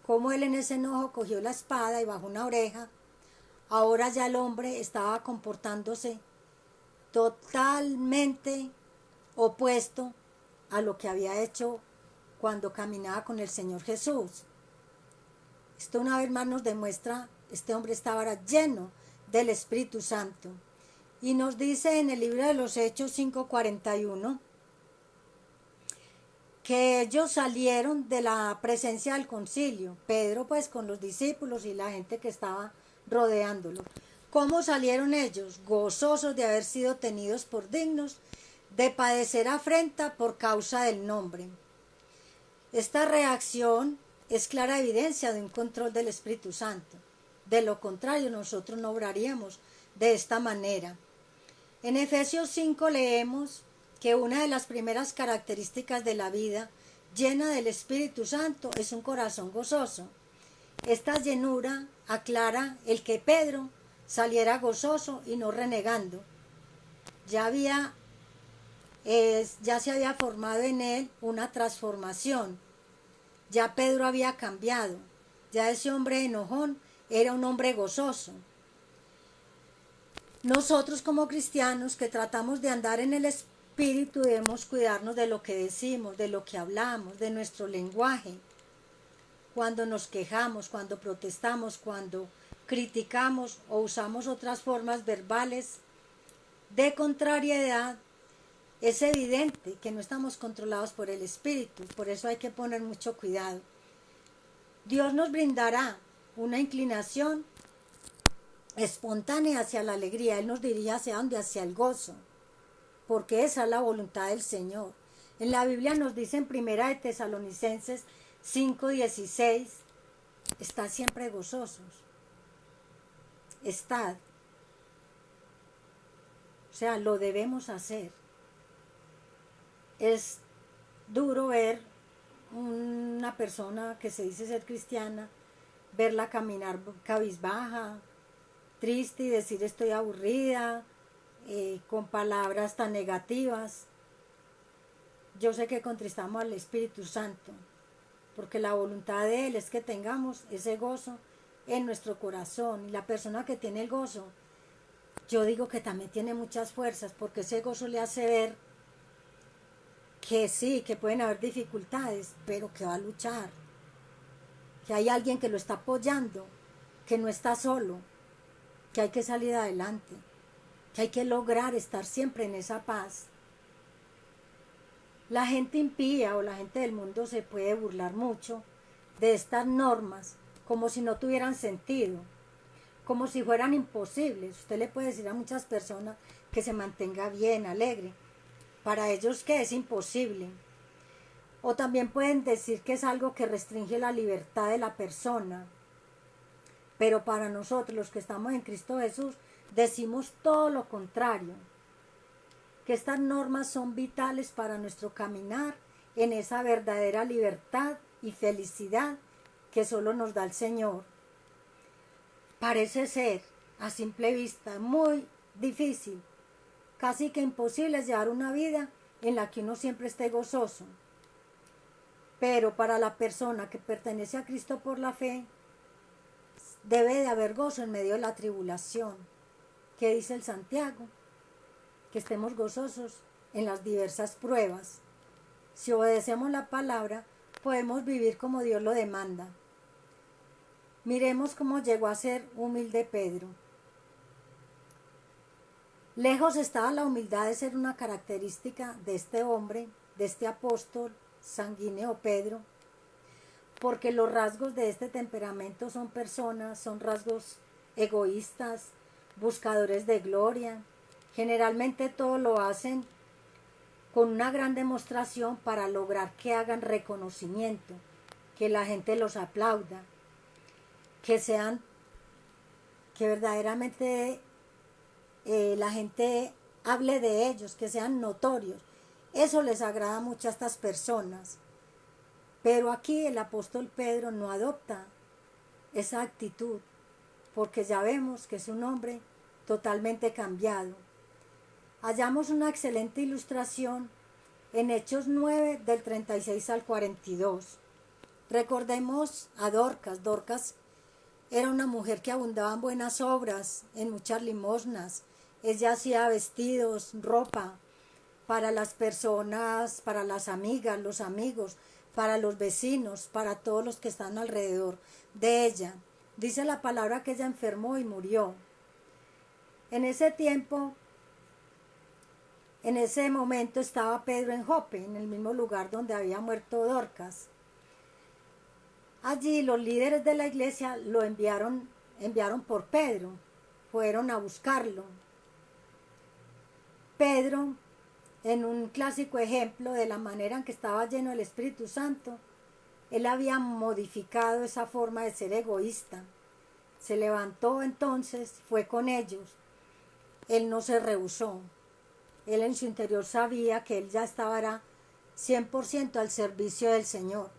cómo él en ese enojo cogió la espada y bajó una oreja, ahora ya el hombre estaba comportándose totalmente opuesto a lo que había hecho cuando caminaba con el Señor Jesús. Esto una vez más nos demuestra, este hombre estaba ahora lleno del Espíritu Santo. Y nos dice en el libro de los Hechos 5:41 que ellos salieron de la presencia del concilio, Pedro pues con los discípulos y la gente que estaba rodeándolo. ¿Cómo salieron ellos? Gozosos de haber sido tenidos por dignos de padecer afrenta por causa del nombre. Esta reacción es clara evidencia de un control del Espíritu Santo. De lo contrario, nosotros no obraríamos de esta manera. En Efesios 5 leemos que una de las primeras características de la vida llena del Espíritu Santo es un corazón gozoso. Esta llenura aclara el que Pedro saliera gozoso y no renegando. Ya se había formado en él una transformación. Ya Pedro había cambiado. Ya ese hombre enojón era un hombre gozoso. Nosotros como cristianos que tratamos de andar en el Espíritu debemos cuidarnos de lo que decimos, de lo que hablamos, de nuestro lenguaje. Cuando nos quejamos, cuando protestamos, cuando criticamos o usamos otras formas verbales de contrariedad, es evidente que no estamos controlados por el Espíritu, por eso hay que poner mucho cuidado. Dios nos brindará una inclinación espontánea hacia la alegría, Él nos dirige hacia dónde, hacia el gozo, porque esa es la voluntad del Señor. En la Biblia nos dice en 1 de Tesalonicenses 5:16, estad siempre gozosos, estad, o sea, lo debemos hacer. Es duro ver una persona que se dice ser cristiana verla caminar cabizbaja, triste y decir estoy aburrida, con palabras tan negativas. Yo sé que contristamos al Espíritu Santo, porque la voluntad de Él es que tengamos ese gozo en nuestro corazón. Y la persona que tiene el gozo, yo digo que también tiene muchas fuerzas, porque ese gozo le hace ver que sí, que pueden haber dificultades, pero que va a luchar, que hay alguien que lo está apoyando, que no está solo, que hay que salir adelante, que hay que lograr estar siempre en esa paz. La gente impía o la gente del mundo se puede burlar mucho de estas normas, como si no tuvieran sentido, como si fueran imposibles. Usted le puede decir a muchas personas que se mantenga bien, alegre. Para ellos que es imposible. O también pueden decir que es algo que restringe la libertad de la persona. Pero para nosotros, los que estamos en Cristo Jesús, decimos todo lo contrario. Que estas normas son vitales para nuestro caminar en esa verdadera libertad y felicidad que solo nos da el Señor. Parece ser, a simple vista, muy difícil, casi que imposible llevar una vida en la que uno siempre esté gozoso. Pero para la persona que pertenece a Cristo por la fe, debe de haber gozo en medio de la tribulación. ¿Qué dice el Santiago? Que estemos gozosos en las diversas pruebas. Si obedecemos la palabra, podemos vivir como Dios lo demanda. Miremos cómo llegó a ser humilde Pedro. Lejos estaba la humildad de ser una característica de este hombre, de este apóstol sanguíneo Pedro, porque los rasgos de este temperamento son personas, son rasgos egoístas, buscadores de gloria. Generalmente todo lo hacen con una gran demostración para lograr que hagan reconocimiento, que la gente los aplauda, que verdaderamente la gente hable de ellos, que sean notorios. Eso les agrada mucho a estas personas. Pero aquí el apóstol Pedro no adopta esa actitud, porque ya vemos que es un hombre totalmente cambiado. Hallamos una excelente ilustración en Hechos 9, del 36 al 42. Recordemos a Dorcas. Dorcas era una mujer que abundaba en buenas obras, en muchas limosnas. Ella hacía vestidos, ropa para las personas, para las amigas, los amigos, para los vecinos, para todos los que están alrededor de ella. Dice la palabra que ella enfermó y murió. En ese tiempo, en ese momento estaba Pedro en Jope, en el mismo lugar donde había muerto Dorcas. Allí los líderes de la iglesia lo enviaron por Pedro, fueron a buscarlo. Pedro, en un clásico ejemplo de la manera en que estaba lleno del Espíritu Santo, él había modificado esa forma de ser egoísta. Se levantó entonces, fue con ellos. Él no se rehusó. Él en su interior sabía que él ya estaba 100% al servicio del Señor.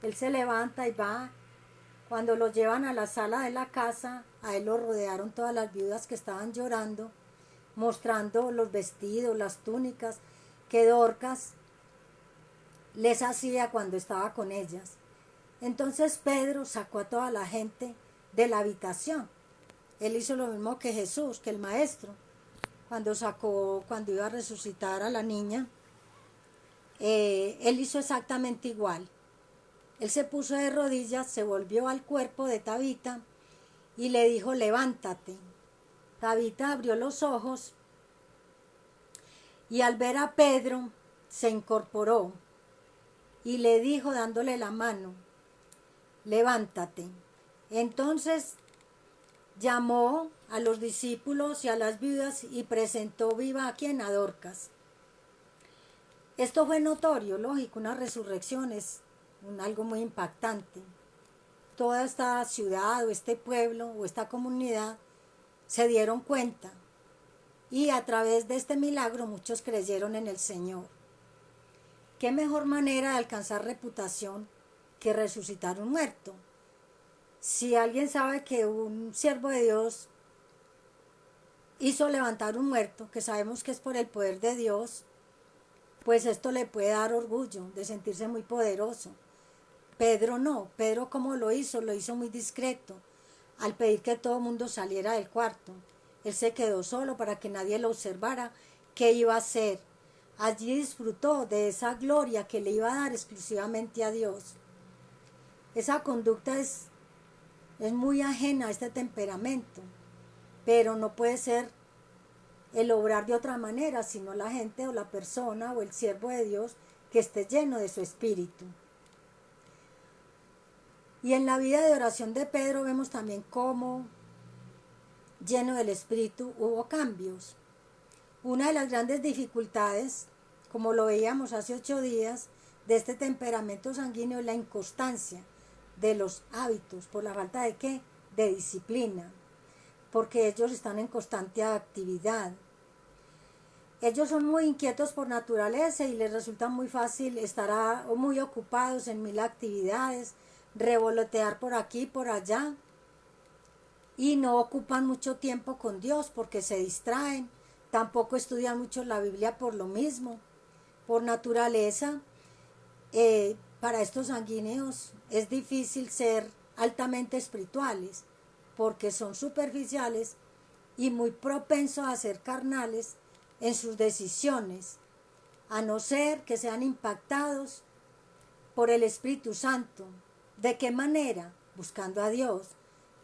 Él se levanta y va. Cuando lo llevan a la sala de la casa, a él lo rodearon todas las viudas que estaban llorando, mostrando los vestidos, las túnicas que Dorcas les hacía cuando estaba con ellas. Entonces Pedro sacó a toda la gente de la habitación. Él hizo lo mismo que Jesús, que el maestro, cuando iba a resucitar a la niña. Él hizo exactamente igual. Él se puso de rodillas, se volvió al cuerpo de Tabita y le dijo, levántate. Tabita abrió los ojos y al ver a Pedro se incorporó y le dijo dándole la mano, levántate. Entonces llamó a los discípulos y a las viudas y presentó viva a quien, a Dorcas. Esto fue notorio, lógico, una resurrección es algo muy impactante. Toda esta ciudad o este pueblo o esta comunidad se dieron cuenta y a través de este milagro muchos creyeron en el Señor. ¿Qué mejor manera de alcanzar reputación que resucitar un muerto? Si alguien sabe que un siervo de Dios hizo levantar un muerto, que sabemos que es por el poder de Dios, pues esto le puede dar orgullo de sentirse muy poderoso. Pedro no, Pedro como lo hizo muy discreto, al pedir que todo el mundo saliera del cuarto. Él se quedó solo para que nadie lo observara qué iba a hacer. Allí disfrutó de esa gloria que le iba a dar exclusivamente a Dios. Esa conducta es muy ajena a este temperamento, pero no puede ser el obrar de otra manera, sino la gente o la persona o el siervo de Dios que esté lleno de su espíritu. Y en la vida de oración de Pedro vemos también cómo, lleno del espíritu, hubo cambios. Una de las grandes dificultades, como lo veíamos hace 8 días, de este temperamento sanguíneo es la inconstancia de los hábitos, por la falta de ¿qué? De disciplina, porque ellos están en constante actividad. Ellos son muy inquietos por naturaleza y les resulta muy fácil estar muy ocupados en 1000 actividades, revolotear por aquí, por allá, y no ocupan mucho tiempo con Dios porque se distraen, tampoco estudian mucho la Biblia por lo mismo. Por naturaleza, para estos sanguíneos es difícil ser altamente espirituales porque son superficiales y muy propensos a ser carnales en sus decisiones, a no ser que sean impactados por el Espíritu Santo. ¿De qué manera? Buscando a Dios.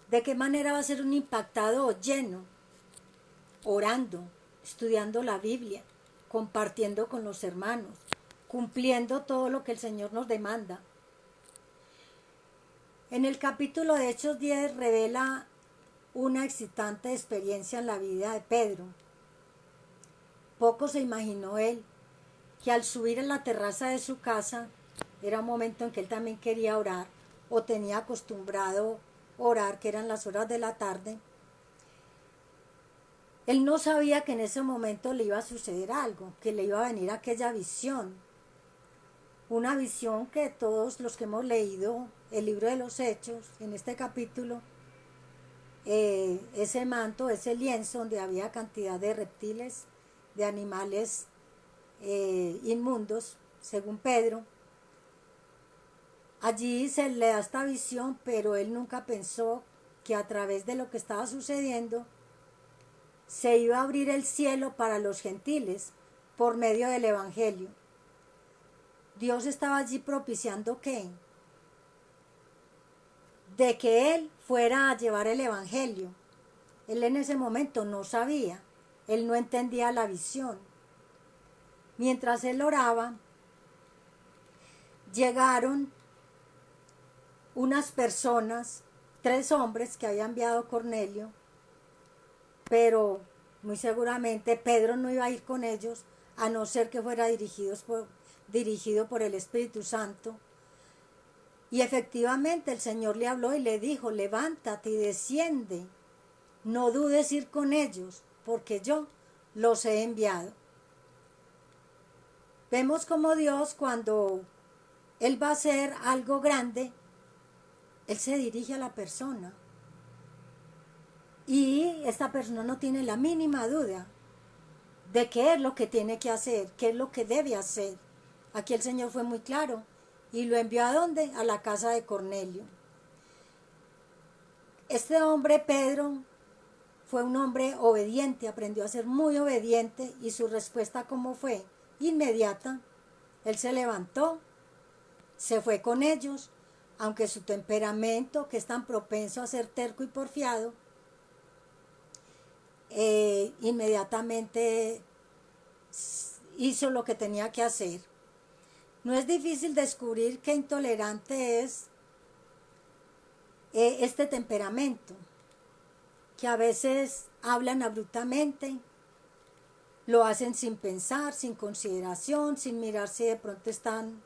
¿De qué manera va a ser un impactado lleno? Orando, estudiando la Biblia, compartiendo con los hermanos, cumpliendo todo lo que el Señor nos demanda. En el capítulo de Hechos 10 revela una excitante experiencia en la vida de Pedro. Poco se imaginó él que al subir a la terraza de su casa, era un momento en que él también quería orar, o tenía acostumbrado orar, que eran las horas de la tarde. Él no sabía que en ese momento le iba a suceder algo, que le iba a venir aquella visión. Una visión que todos los que hemos leído el libro de los Hechos, en este capítulo, ese manto, ese lienzo donde había cantidad de reptiles, de animales inmundos, según Pedro. Allí se le da esta visión, pero él nunca pensó que a través de lo que estaba sucediendo se iba a abrir el cielo para los gentiles por medio del Evangelio. Dios estaba allí propiciando ¿qué? De que él fuera a llevar el Evangelio. Él en ese momento no sabía, él no entendía la visión. Mientras él oraba, llegaron unas personas, 3 hombres que había enviado Cornelio, pero muy seguramente Pedro no iba a ir con ellos, a no ser que fuera dirigido por el Espíritu Santo. Y efectivamente el Señor le habló y le dijo: levántate y desciende, no dudes ir con ellos, porque yo los he enviado. Vemos como Dios, cuando Él va a hacer algo grande, Él se dirige a la persona. Y esta persona no tiene la mínima duda de qué es lo que tiene que hacer, qué es lo que debe hacer. Aquí el Señor fue muy claro y lo envió ¿a dónde? A la casa de Cornelio. Este hombre, Pedro, fue un hombre obediente, aprendió a ser muy obediente, y su respuesta ¿cómo fue? Inmediata. Él se levantó, se fue con ellos, aunque su temperamento, que es tan propenso a ser terco y porfiado, inmediatamente hizo lo que tenía que hacer. No es difícil descubrir qué intolerante es este temperamento, que a veces hablan abruptamente, lo hacen sin pensar, sin consideración, sin mirar si de pronto están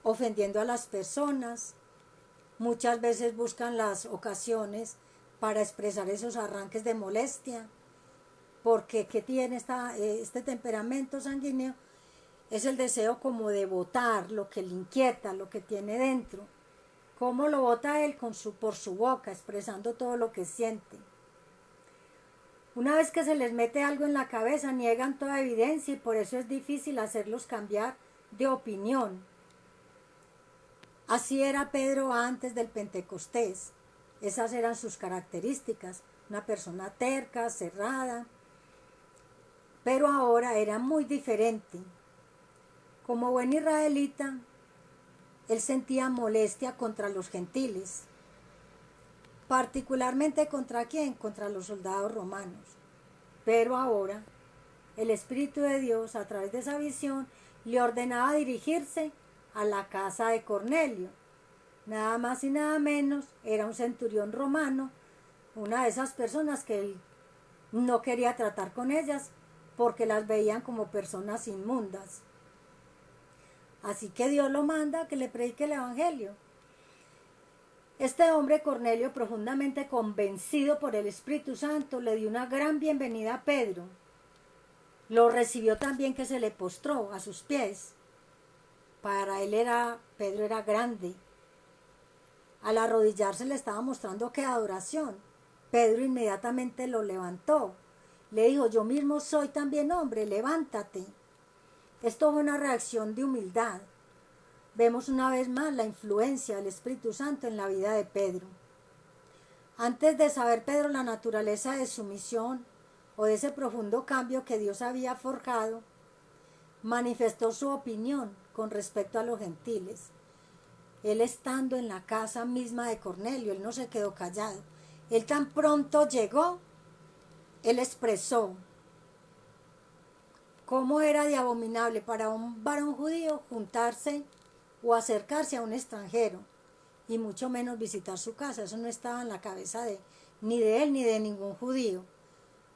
ofendiendo a las personas. Muchas veces buscan las ocasiones para expresar esos arranques de molestia, porque ¿qué tiene este temperamento sanguíneo? Es el deseo como de botar lo que le inquieta, lo que tiene dentro, cómo lo bota él por su boca, expresando todo lo que siente. Una vez que se les mete algo en la cabeza, niegan toda evidencia y por eso es difícil hacerlos cambiar de opinión. Así era Pedro antes del Pentecostés. Esas eran sus características. Una persona terca, cerrada. Pero ahora era muy diferente. Como buen israelita, él sentía molestia contra los gentiles. Particularmente ¿contra quién? Contra los soldados romanos. Pero ahora el Espíritu de Dios, a través de esa visión, le ordenaba dirigirse a la casa de Cornelio. Nada más y nada menos, era un centurión romano, una de esas personas que él no quería tratar con ellas porque las veían como personas inmundas. Así que Dios lo manda a que le predique el Evangelio. Este hombre Cornelio, profundamente convencido por el Espíritu Santo, le dio una gran bienvenida a Pedro. Lo recibió también, que se le postró a sus pies. Para él Pedro era grande. Al arrodillarse le estaba mostrando que adoración. Pedro inmediatamente lo levantó. Le dijo: yo mismo soy también hombre, levántate. Esto fue una reacción de humildad. Vemos una vez más la influencia del Espíritu Santo en la vida de Pedro. Antes de saber Pedro la naturaleza de su misión o de ese profundo cambio que Dios había forjado, manifestó su opinión con respecto a los gentiles. Él, estando en la casa misma de Cornelio, él no se quedó callado. Él tan pronto llegó, él expresó cómo era de abominable para un varón judío juntarse o acercarse a un extranjero, y mucho menos visitar su casa. Eso no estaba en la cabeza ni de él ni de ningún judío.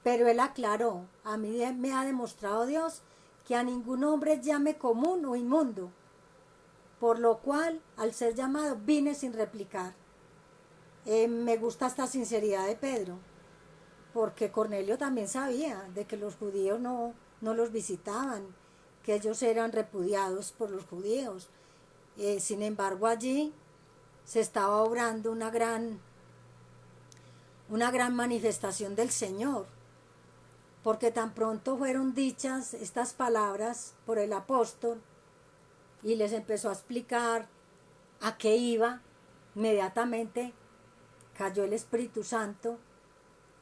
Pero él aclaró: a mí me ha demostrado Dios que a ningún hombre llame común o inmundo, por lo cual, al ser llamado, vine sin replicar. Me gusta esta sinceridad de Pedro, porque Cornelio también sabía de que los judíos no los visitaban, que ellos eran repudiados por los judíos. Sin embargo, allí se estaba obrando una gran manifestación del Señor, porque tan pronto fueron dichas estas palabras por el apóstol y les empezó a explicar a qué iba, inmediatamente cayó el Espíritu Santo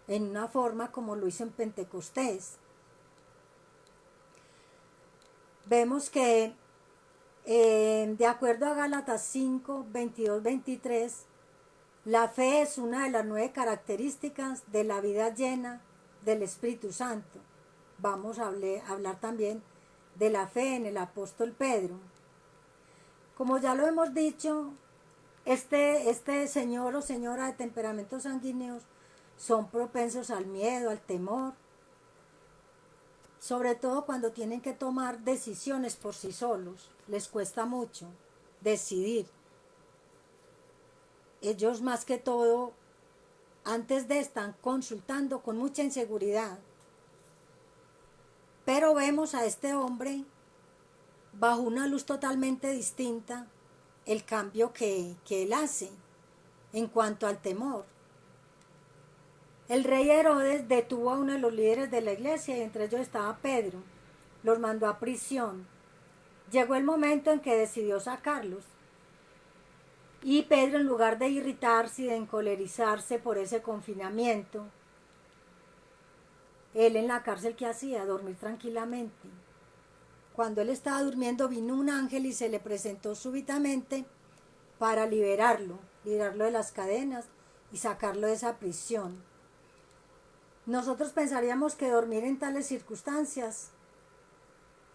en una forma como lo hizo en Pentecostés. Vemos que de acuerdo a Gálatas 5, 22, 23, la fe es una de las 9 características de la vida llena del Espíritu Santo. Vamos a hablar también de la fe en el apóstol Pedro. Como ya lo hemos dicho, este señor o señora de temperamentos sanguíneos son propensos al miedo, al temor, sobre todo cuando tienen que tomar decisiones por sí solos. Les cuesta mucho decidir. Ellos, más que todo, antes de están consultando con mucha inseguridad. Pero vemos a este hombre bajo una luz totalmente distinta, el cambio que él hace en cuanto al temor. El rey Herodes detuvo a uno de los líderes de la iglesia, y entre ellos estaba Pedro. Los mandó a prisión. Llegó el momento en que decidió sacarlos. Y Pedro, en lugar de irritarse y de encolerizarse por ese confinamiento, él en la cárcel, ¿qué hacía? Dormir tranquilamente. Cuando él estaba durmiendo, vino un ángel y se le presentó súbitamente para liberarlo de las cadenas y sacarlo de esa prisión. Nosotros pensaríamos que dormir en tales circunstancias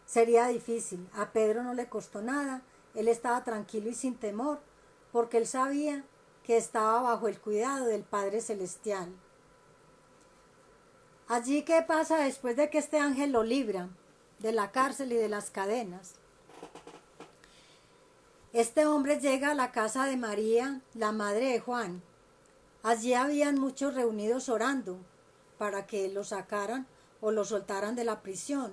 sería difícil. A Pedro no le costó nada. Él estaba tranquilo y sin temor, porque él sabía que estaba bajo el cuidado del Padre Celestial. Allí, ¿qué pasa después de que este ángel lo libra de la cárcel y de las cadenas? Este hombre llega a la casa de María, la madre de Juan. Allí habían muchos reunidos orando para que lo sacaran o lo soltaran de la prisión.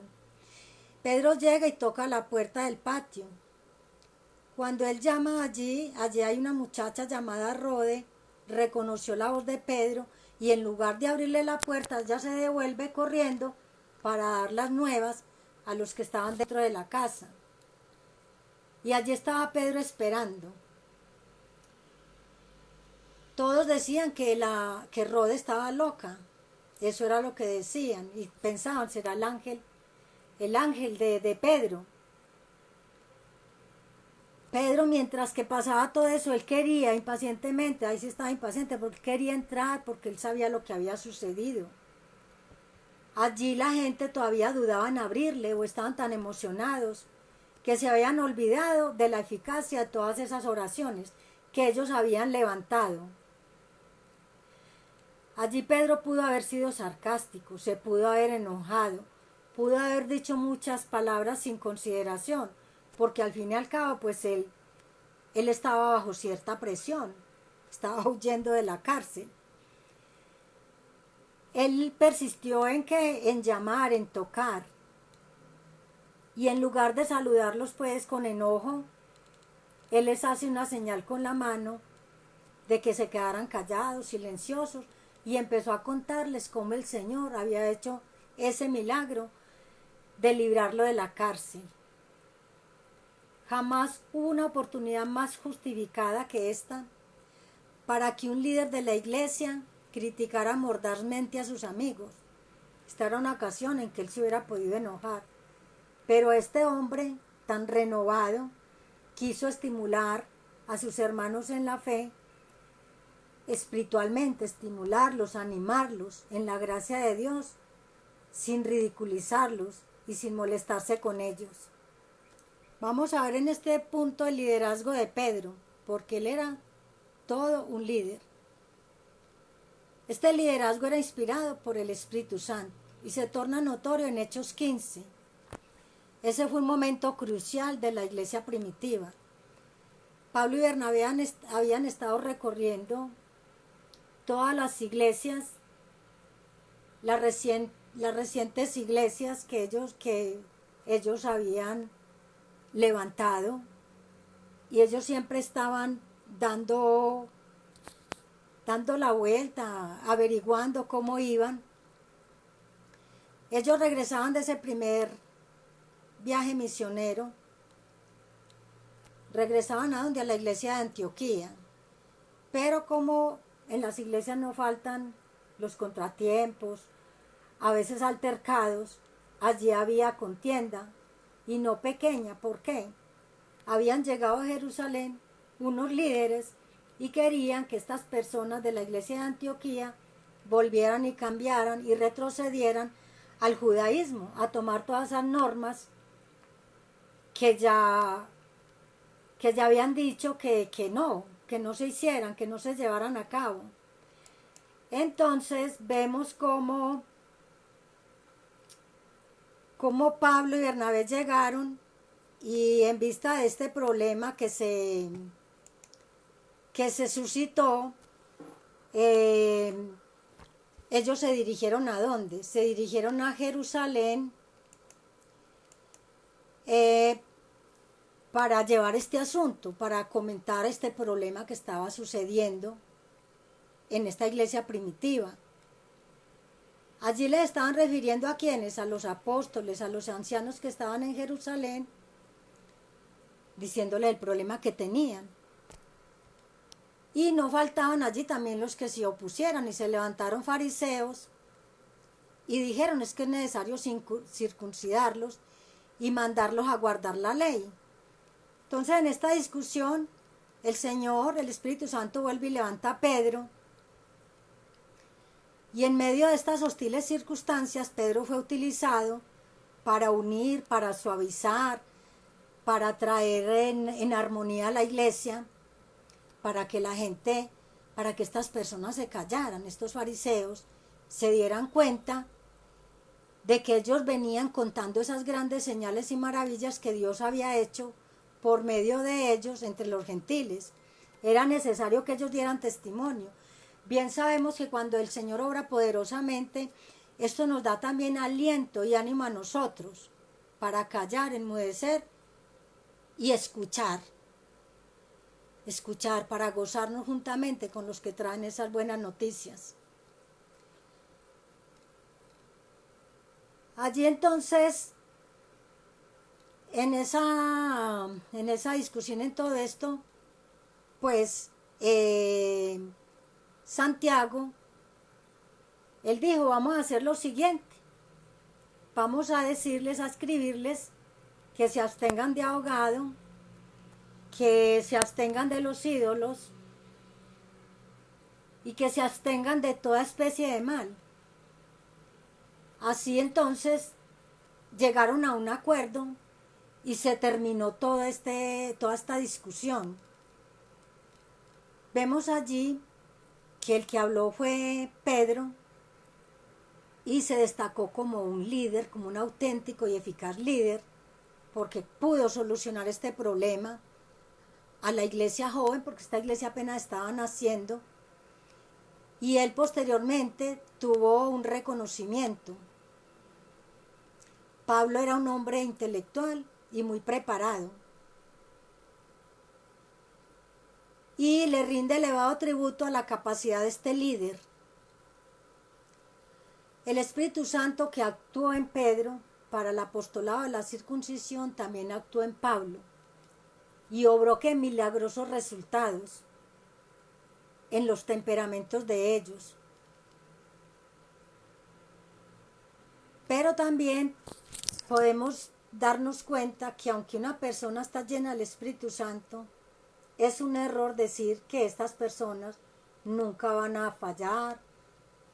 Pedro llega y toca la puerta del patio. Cuando él llama allí hay una muchacha llamada Rode, reconoció la voz de Pedro y en lugar de abrirle la puerta, ella se devuelve corriendo para dar las nuevas a los que estaban dentro de la casa. Y allí estaba Pedro esperando. Todos decían que Rode estaba loca. Eso era lo que decían y pensaban, será el ángel de Pedro. Pedro, mientras que pasaba todo eso, él quería impacientemente, ahí sí estaba impaciente, porque quería entrar, porque él sabía lo que había sucedido. Allí la gente todavía dudaba en abrirle o estaban tan emocionados que se habían olvidado de la eficacia de todas esas oraciones que ellos habían levantado. Allí Pedro pudo haber sido sarcástico, se pudo haber enojado, pudo haber dicho muchas palabras sin consideración, porque al fin y al cabo pues él estaba bajo cierta presión, estaba huyendo de la cárcel. Él persistió en llamar, en tocar, y en lugar de saludarlos pues con enojo, él les hace una señal con la mano de que se quedaran callados, silenciosos, y empezó a contarles cómo el Señor había hecho ese milagro de librarlo de la cárcel. Jamás hubo una oportunidad más justificada que esta para que un líder de la iglesia criticara mordazmente a sus amigos. Esta era una ocasión en que él se hubiera podido enojar. Pero este hombre tan renovado quiso estimular a sus hermanos en la fe, espiritualmente, estimularlos, animarlos en la gracia de Dios, sin ridiculizarlos y sin molestarse con ellos. Vamos a ver en este punto el liderazgo de Pedro, porque él era todo un líder. Este liderazgo era inspirado por el Espíritu Santo y se torna notorio en Hechos 15. Ese fue un momento crucial de la iglesia primitiva. Pablo y Bernabé habían estado recorriendo todas las iglesias, las recientes iglesias que ellos habían levantado, y ellos siempre estaban dando la vuelta, averiguando cómo iban. Ellos regresaban de ese primer viaje misionero, regresaban a la iglesia de Antioquía, pero como en las iglesias no faltan los contratiempos, a veces altercados, allí había contienda, y no pequeña. ¿Por qué? Habían llegado a Jerusalén unos líderes y querían que estas personas de la iglesia de Antioquía volvieran y cambiaran y retrocedieran al judaísmo, a tomar todas esas normas que ya habían dicho que no se hicieran, que no se llevaran a cabo. Entonces vemos cómo Pablo y Bernabé llegaron, y en vista de este problema que se suscitó, ellos se dirigieron ¿a dónde? Se dirigieron a Jerusalén para llevar este asunto, para comentar este problema que estaba sucediendo en esta iglesia primitiva. Allí les estaban refiriendo a quienes, a los apóstoles, a los ancianos que estaban en Jerusalén, diciéndole el problema que tenían. Y no faltaban allí también los que se opusieran, y se levantaron fariseos y dijeron: es que es necesario circuncidarlos y mandarlos a guardar la ley. Entonces en esta discusión el Señor, el Espíritu Santo, vuelve y levanta a Pedro, y en medio de estas hostiles circunstancias Pedro fue utilizado para unir, para suavizar, para traer en armonía a la iglesia, para que estas personas se callaran, estos fariseos se dieran cuenta de que ellos venían contando esas grandes señales y maravillas que Dios había hecho por medio de ellos entre los gentiles. Era necesario que ellos dieran testimonio. Bien sabemos que cuando el Señor obra poderosamente, esto nos da también aliento y ánimo a nosotros para callar, enmudecer y escuchar. escuchar, para gozarnos juntamente con los que traen esas buenas noticias. Allí entonces, en esa discusión, en todo esto, pues Santiago, él dijo, vamos a hacer lo siguiente, vamos a decirles, a escribirles que se abstengan de ahogado, que se abstengan de los ídolos y que se abstengan de toda especie de mal. Así entonces llegaron a un acuerdo y se terminó toda esta discusión. Vemos allí que el que habló fue Pedro y se destacó como un líder, como un auténtico y eficaz líder, porque pudo solucionar este problema a la iglesia joven, porque esta iglesia apenas estaba naciendo, y él posteriormente tuvo un reconocimiento. Pablo era un hombre intelectual y muy preparado, y le rinde elevado tributo a la capacidad de este líder. El Espíritu Santo que actuó en Pedro para el apostolado de la circuncisión también actuó en Pablo y obró que milagrosos resultados en los temperamentos de ellos. Pero también podemos darnos cuenta que aunque una persona está llena del Espíritu Santo, es un error decir que estas personas nunca van a fallar,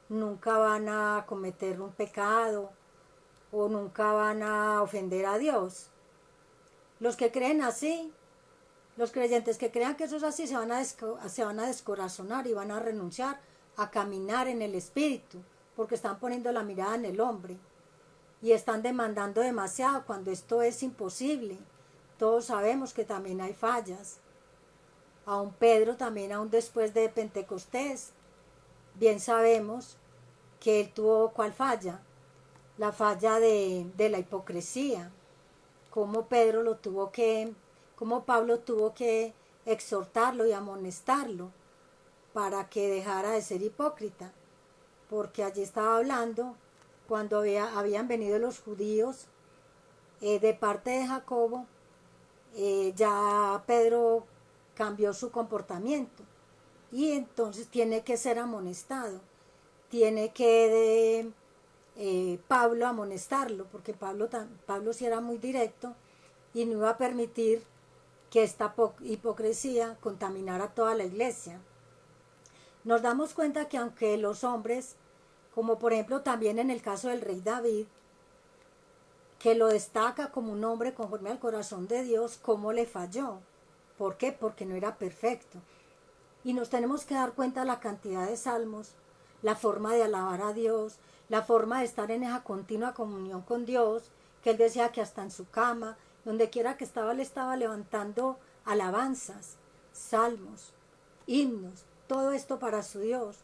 nunca van a cometer un pecado o nunca van a ofender a Dios. Los que creen así, los creyentes que crean que eso es así, se van a descorazonar y van a renunciar a caminar en el Espíritu, porque están poniendo la mirada en el hombre y están demandando demasiado cuando esto es imposible. Todos sabemos que también hay fallas. Aún Pedro, también aún después de Pentecostés, bien sabemos que él tuvo ¿cuál falla? La falla de la hipocresía. Como Pablo tuvo que exhortarlo y amonestarlo para que dejara de ser hipócrita, porque allí estaba hablando cuando habían venido los judíos de parte de Jacobo, ya Pedro cambió su comportamiento y entonces tiene que ser amonestado, tiene que Pablo amonestarlo, porque Pablo sí era muy directo y no iba a permitir que esta hipocresía contaminara toda la iglesia. Nos damos cuenta que aunque los hombres, como por ejemplo también en el caso del rey David, que lo destaca como un hombre conforme al corazón de Dios, ¿cómo le falló? ¿Por qué? Porque no era perfecto. Y nos tenemos que dar cuenta de la cantidad de salmos, la forma de alabar a Dios, la forma de estar en esa continua comunión con Dios, que él decía que hasta en su cama, donde quiera que estaba, le estaba levantando alabanzas, salmos, himnos, todo esto para su Dios.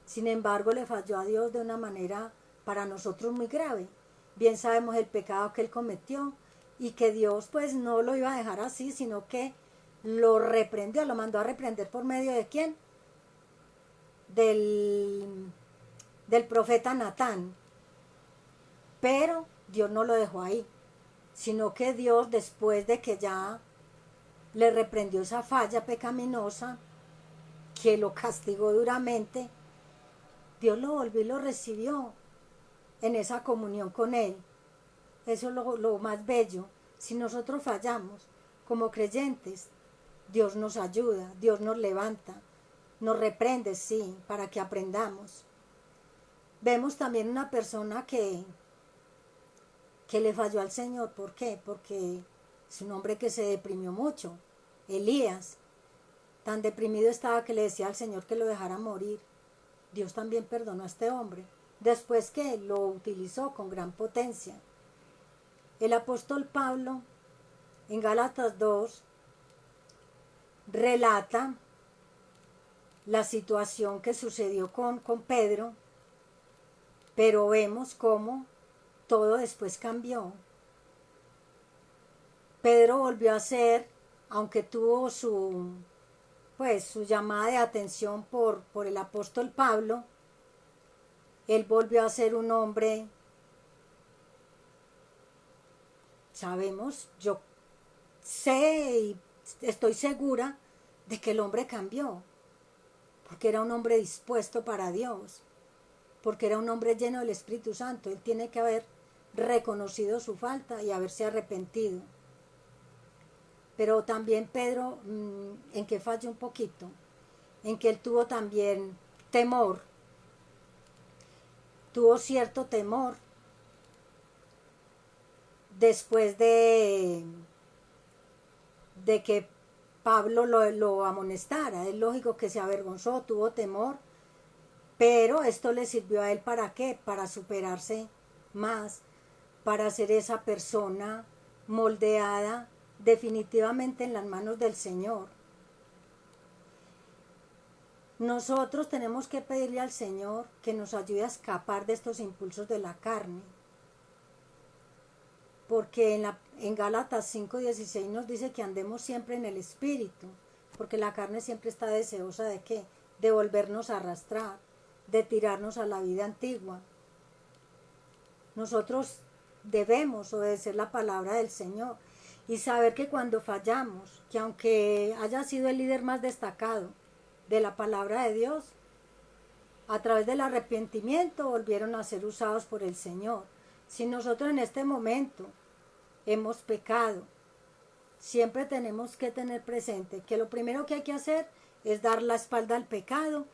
Sin embargo, le falló a Dios de una manera para nosotros muy grave. Bien sabemos el pecado que él cometió y que Dios pues no lo iba a dejar así, sino que lo reprendió, lo mandó a reprender por medio de ¿quién? Del profeta Natán. Pero Dios no lo dejó ahí, sino que Dios, después de que ya le reprendió esa falla pecaminosa, que lo castigó duramente, Dios lo volvió y lo recibió en esa comunión con él. Eso es lo más bello. Si nosotros fallamos como creyentes, Dios nos ayuda, Dios nos levanta, nos reprende, sí, para que aprendamos. Vemos también una persona que le falló al Señor. ¿Por qué? Porque es un hombre que se deprimió mucho. Elías, tan deprimido estaba que le decía al Señor que lo dejara morir. Dios también perdonó a este hombre, después que lo utilizó con gran potencia. El apóstol Pablo, en Gálatas 2, relata la situación que sucedió con Pedro, pero vemos cómo todo después cambió. Pedro volvió a ser, aunque tuvo su pues su llamada de atención por el apóstol Pablo, él volvió a ser un hombre, sabemos, yo sé y estoy segura de que el hombre cambió, porque era un hombre dispuesto para Dios, porque era un hombre lleno del Espíritu Santo. Él tiene que haber reconocido su falta y haberse arrepentido. Pero también Pedro, en que falló un poquito, en que él tuvo también temor, tuvo cierto temor después de que Pablo lo amonestara. Es lógico que se avergonzó, tuvo temor, pero esto le sirvió a él ¿para qué? Para superarse más, para ser esa persona moldeada definitivamente en las manos del Señor. Nosotros tenemos que pedirle al Señor que nos ayude a escapar de estos impulsos de la carne, porque en Gálatas 5:16 nos dice que andemos siempre en el Espíritu, porque la carne siempre está deseosa ¿de qué? De volvernos a arrastrar, de tirarnos a la vida antigua. Nosotros debemos obedecer la palabra del Señor y saber que cuando fallamos, que aunque haya sido el líder más destacado de la palabra de Dios, a través del arrepentimiento volvieron a ser usados por el Señor. Si nosotros en este momento hemos pecado, siempre tenemos que tener presente que lo primero que hay que hacer es dar la espalda al pecado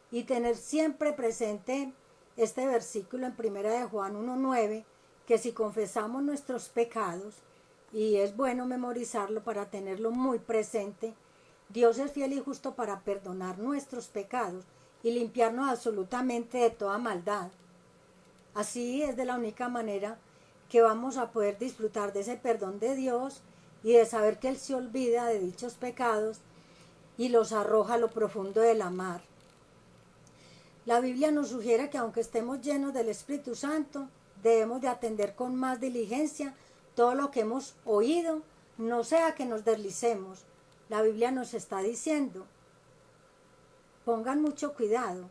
y tener siempre presente este versículo en 1 de Juan 1:9, que si confesamos nuestros pecados, y es bueno memorizarlo para tenerlo muy presente, Dios es fiel y justo para perdonar nuestros pecados y limpiarnos absolutamente de toda maldad. Así es de la única manera que vamos a poder disfrutar de ese perdón de Dios y de saber que Él se olvida de dichos pecados y los arroja a lo profundo de la mar. La Biblia nos sugiere que aunque estemos llenos del Espíritu Santo, debemos de atender con más diligencia todo lo que hemos oído, no sea que nos deslicemos. La Biblia nos está diciendo, pongan mucho cuidado,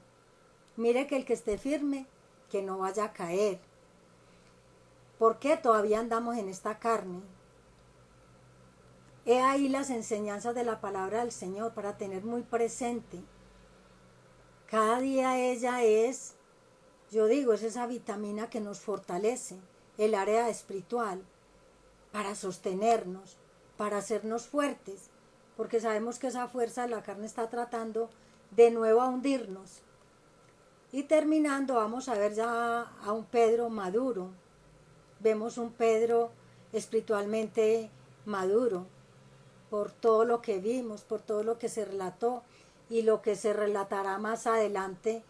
mire que el que esté firme, que no vaya a caer. ¿Por qué todavía andamos en esta carne? He ahí las enseñanzas de la palabra del Señor para tener muy presente. Cada día ella es, yo digo, es esa vitamina que nos fortalece, el área espiritual, para sostenernos, para hacernos fuertes, porque sabemos que esa fuerza de la carne está tratando de nuevo a hundirnos. Y terminando, vamos a ver ya a un Pedro maduro. Vemos un Pedro espiritualmente maduro, por todo lo que vimos, por todo lo que se relató y lo que se relatará más adelante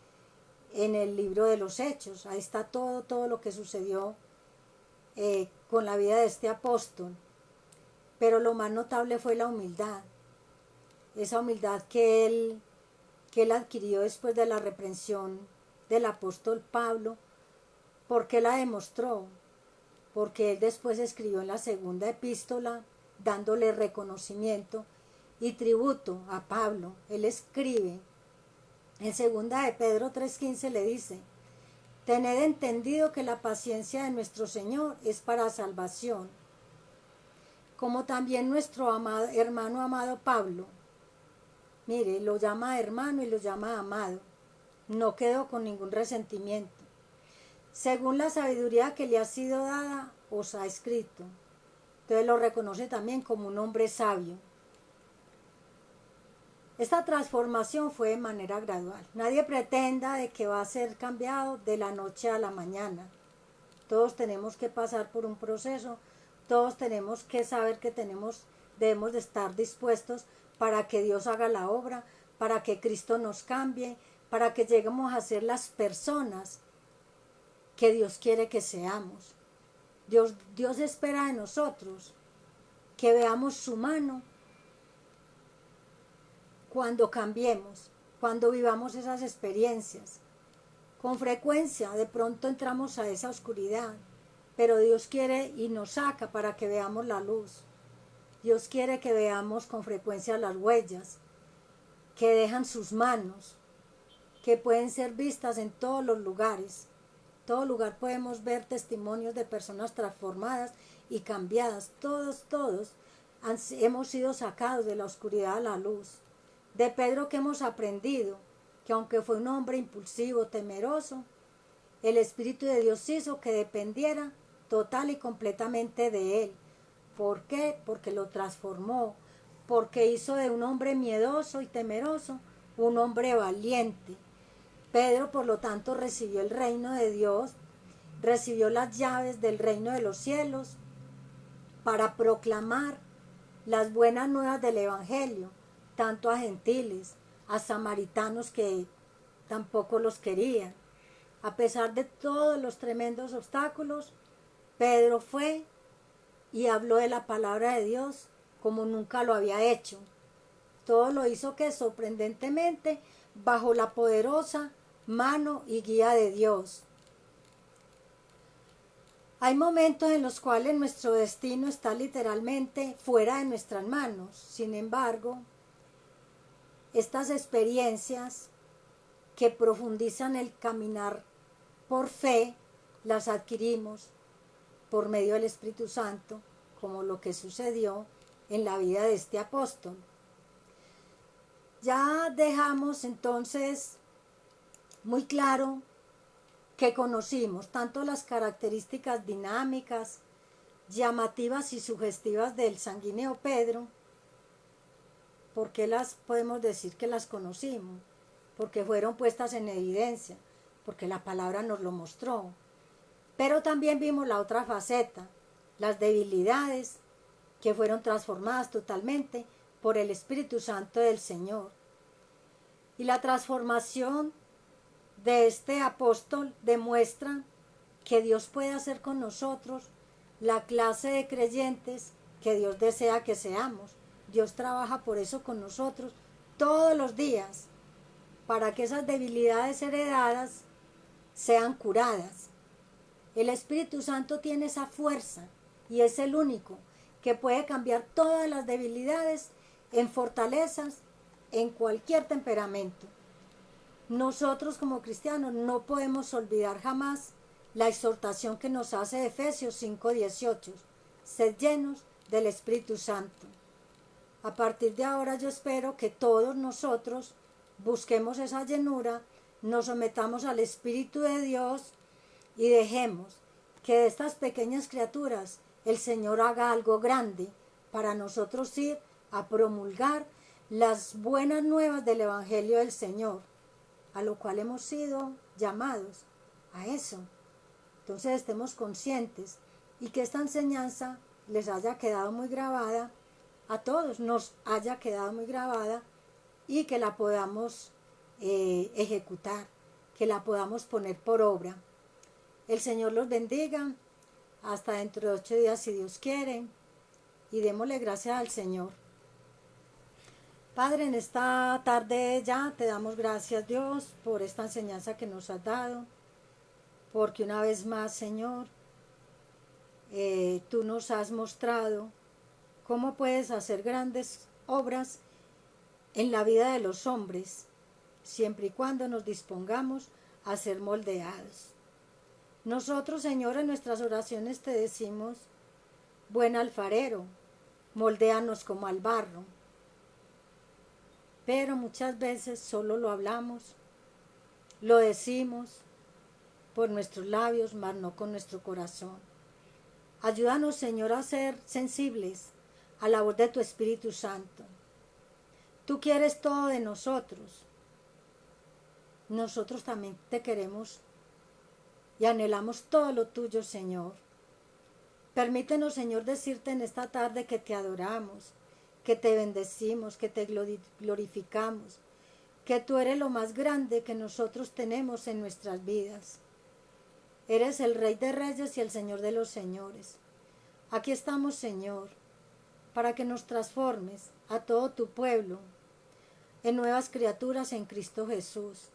en el libro de los Hechos. Ahí está todo lo que sucedió con la vida de este apóstol. Pero lo más notable fue la humildad, esa humildad que él adquirió después de la reprensión del apóstol Pablo. ¿Por qué la demostró? Porque él después escribió en la segunda epístola dándole reconocimiento y tributo a Pablo. Él escribe en segunda de Pedro 3:15, le dice: tened entendido que la paciencia de nuestro Señor es para salvación, como también nuestro hermano amado Pablo. Mire, lo llama hermano y lo llama amado. No quedó con ningún resentimiento. Según la sabiduría que le ha sido dada, os ha escrito. Entonces lo reconoce también como un hombre sabio. Esta transformación fue de manera gradual. Nadie pretenda de que va a ser cambiado de la noche a la mañana. Todos tenemos que pasar por un proceso. Todos tenemos que saber que debemos de estar dispuestos para que Dios haga la obra, para que Cristo nos cambie, para que lleguemos a ser las personas que Dios quiere que seamos. Dios espera de nosotros que veamos su mano cuando cambiemos, cuando vivamos esas experiencias. Con frecuencia de pronto entramos a esa oscuridad, pero Dios quiere y nos saca para que veamos la luz. Dios quiere que veamos con frecuencia las huellas. que dejan sus manos, que pueden ser vistas en todos los lugares. En todo lugar podemos ver testimonios de personas transformadas y cambiadas. Todos hemos sido sacados de la oscuridad a la luz. De Pedro que hemos aprendido que aunque fue un hombre impulsivo, temeroso, el Espíritu de Dios hizo que dependiera total y completamente de él. ¿Por qué? Porque lo transformó, porque hizo de un hombre miedoso y temeroso un hombre valiente. Pedro, por lo tanto, recibió el reino de Dios, recibió las llaves del reino de los cielos para proclamar las buenas nuevas del Evangelio, tanto a gentiles, a samaritanos que tampoco los querían. A pesar de todos los tremendos obstáculos, Pedro fue y habló de la palabra de Dios como nunca lo había hecho. Todo lo hizo que sorprendentemente bajo la poderosa mano y guía de Dios. Hay momentos en los cuales nuestro destino está literalmente fuera de nuestras manos. Sin embargo, estas experiencias que profundizan el caminar por fe, las adquirimos por medio del Espíritu Santo, como lo que sucedió en la vida de este apóstol. Ya dejamos entonces muy claro que conocimos tanto las características dinámicas, llamativas y sugestivas del sanguíneo Pedro. ¿Por qué las podemos decir que las conocimos? Porque fueron puestas en evidencia, porque la palabra nos lo mostró. Pero también vimos la otra faceta, las debilidades que fueron transformadas totalmente por el Espíritu Santo del Señor. Y la transformación de este apóstol demuestra que Dios puede hacer con nosotros la clase de creyentes que Dios desea que seamos. Dios trabaja por eso con nosotros todos los días, para que esas debilidades heredadas sean curadas. El Espíritu Santo tiene esa fuerza y es el único que puede cambiar todas las debilidades en fortalezas en cualquier temperamento. Nosotros como cristianos no podemos olvidar jamás la exhortación que nos hace Efesios 5:18, sed llenos del Espíritu Santo. A partir de ahora yo espero que todos nosotros busquemos esa llenura, nos sometamos al Espíritu de Dios y dejemos que de estas pequeñas criaturas el Señor haga algo grande para nosotros ir a promulgar las buenas nuevas del Evangelio del Señor, a lo cual hemos sido llamados a eso. Entonces estemos conscientes y que esta enseñanza les haya quedado muy grabada, a todos nos haya quedado muy grabada y que la podamos ejecutar, que la podamos poner por obra. El Señor los bendiga. Hasta dentro de 8 días, si Dios quiere. Y démosle gracias al Señor. Padre, en esta tarde ya te damos gracias, Dios, por esta enseñanza que nos has dado. Porque una vez más, Señor, tú nos has mostrado cómo puedes hacer grandes obras en la vida de los hombres, siempre y cuando nos dispongamos a ser moldeados. Nosotros, Señor, en nuestras oraciones te decimos, buen alfarero, moldéanos como al barro. Pero muchas veces solo lo hablamos, lo decimos por nuestros labios, mas no con nuestro corazón. Ayúdanos, Señor, a ser sensibles a la voz de tu Espíritu Santo. Tú quieres todo de nosotros. Nosotros también te queremos y anhelamos todo lo tuyo, Señor. Permítenos, Señor, decirte en esta tarde que te adoramos, que te bendecimos, que te glorificamos, que tú eres lo más grande que nosotros tenemos en nuestras vidas. Eres el Rey de Reyes y el Señor de los Señores. Aquí estamos, Señor, para que nos transformes a todo tu pueblo en nuevas criaturas en Cristo Jesús,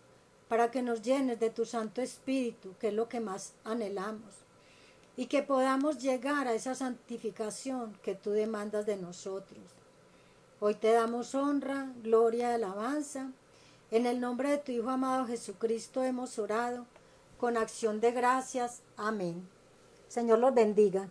para que nos llenes de tu Santo Espíritu, que es lo que más anhelamos, y que podamos llegar a esa santificación que tú demandas de nosotros. Hoy te damos honra, gloria y alabanza. En el nombre de tu Hijo amado Jesucristo hemos orado con acción de gracias. Amén. Señor los bendiga.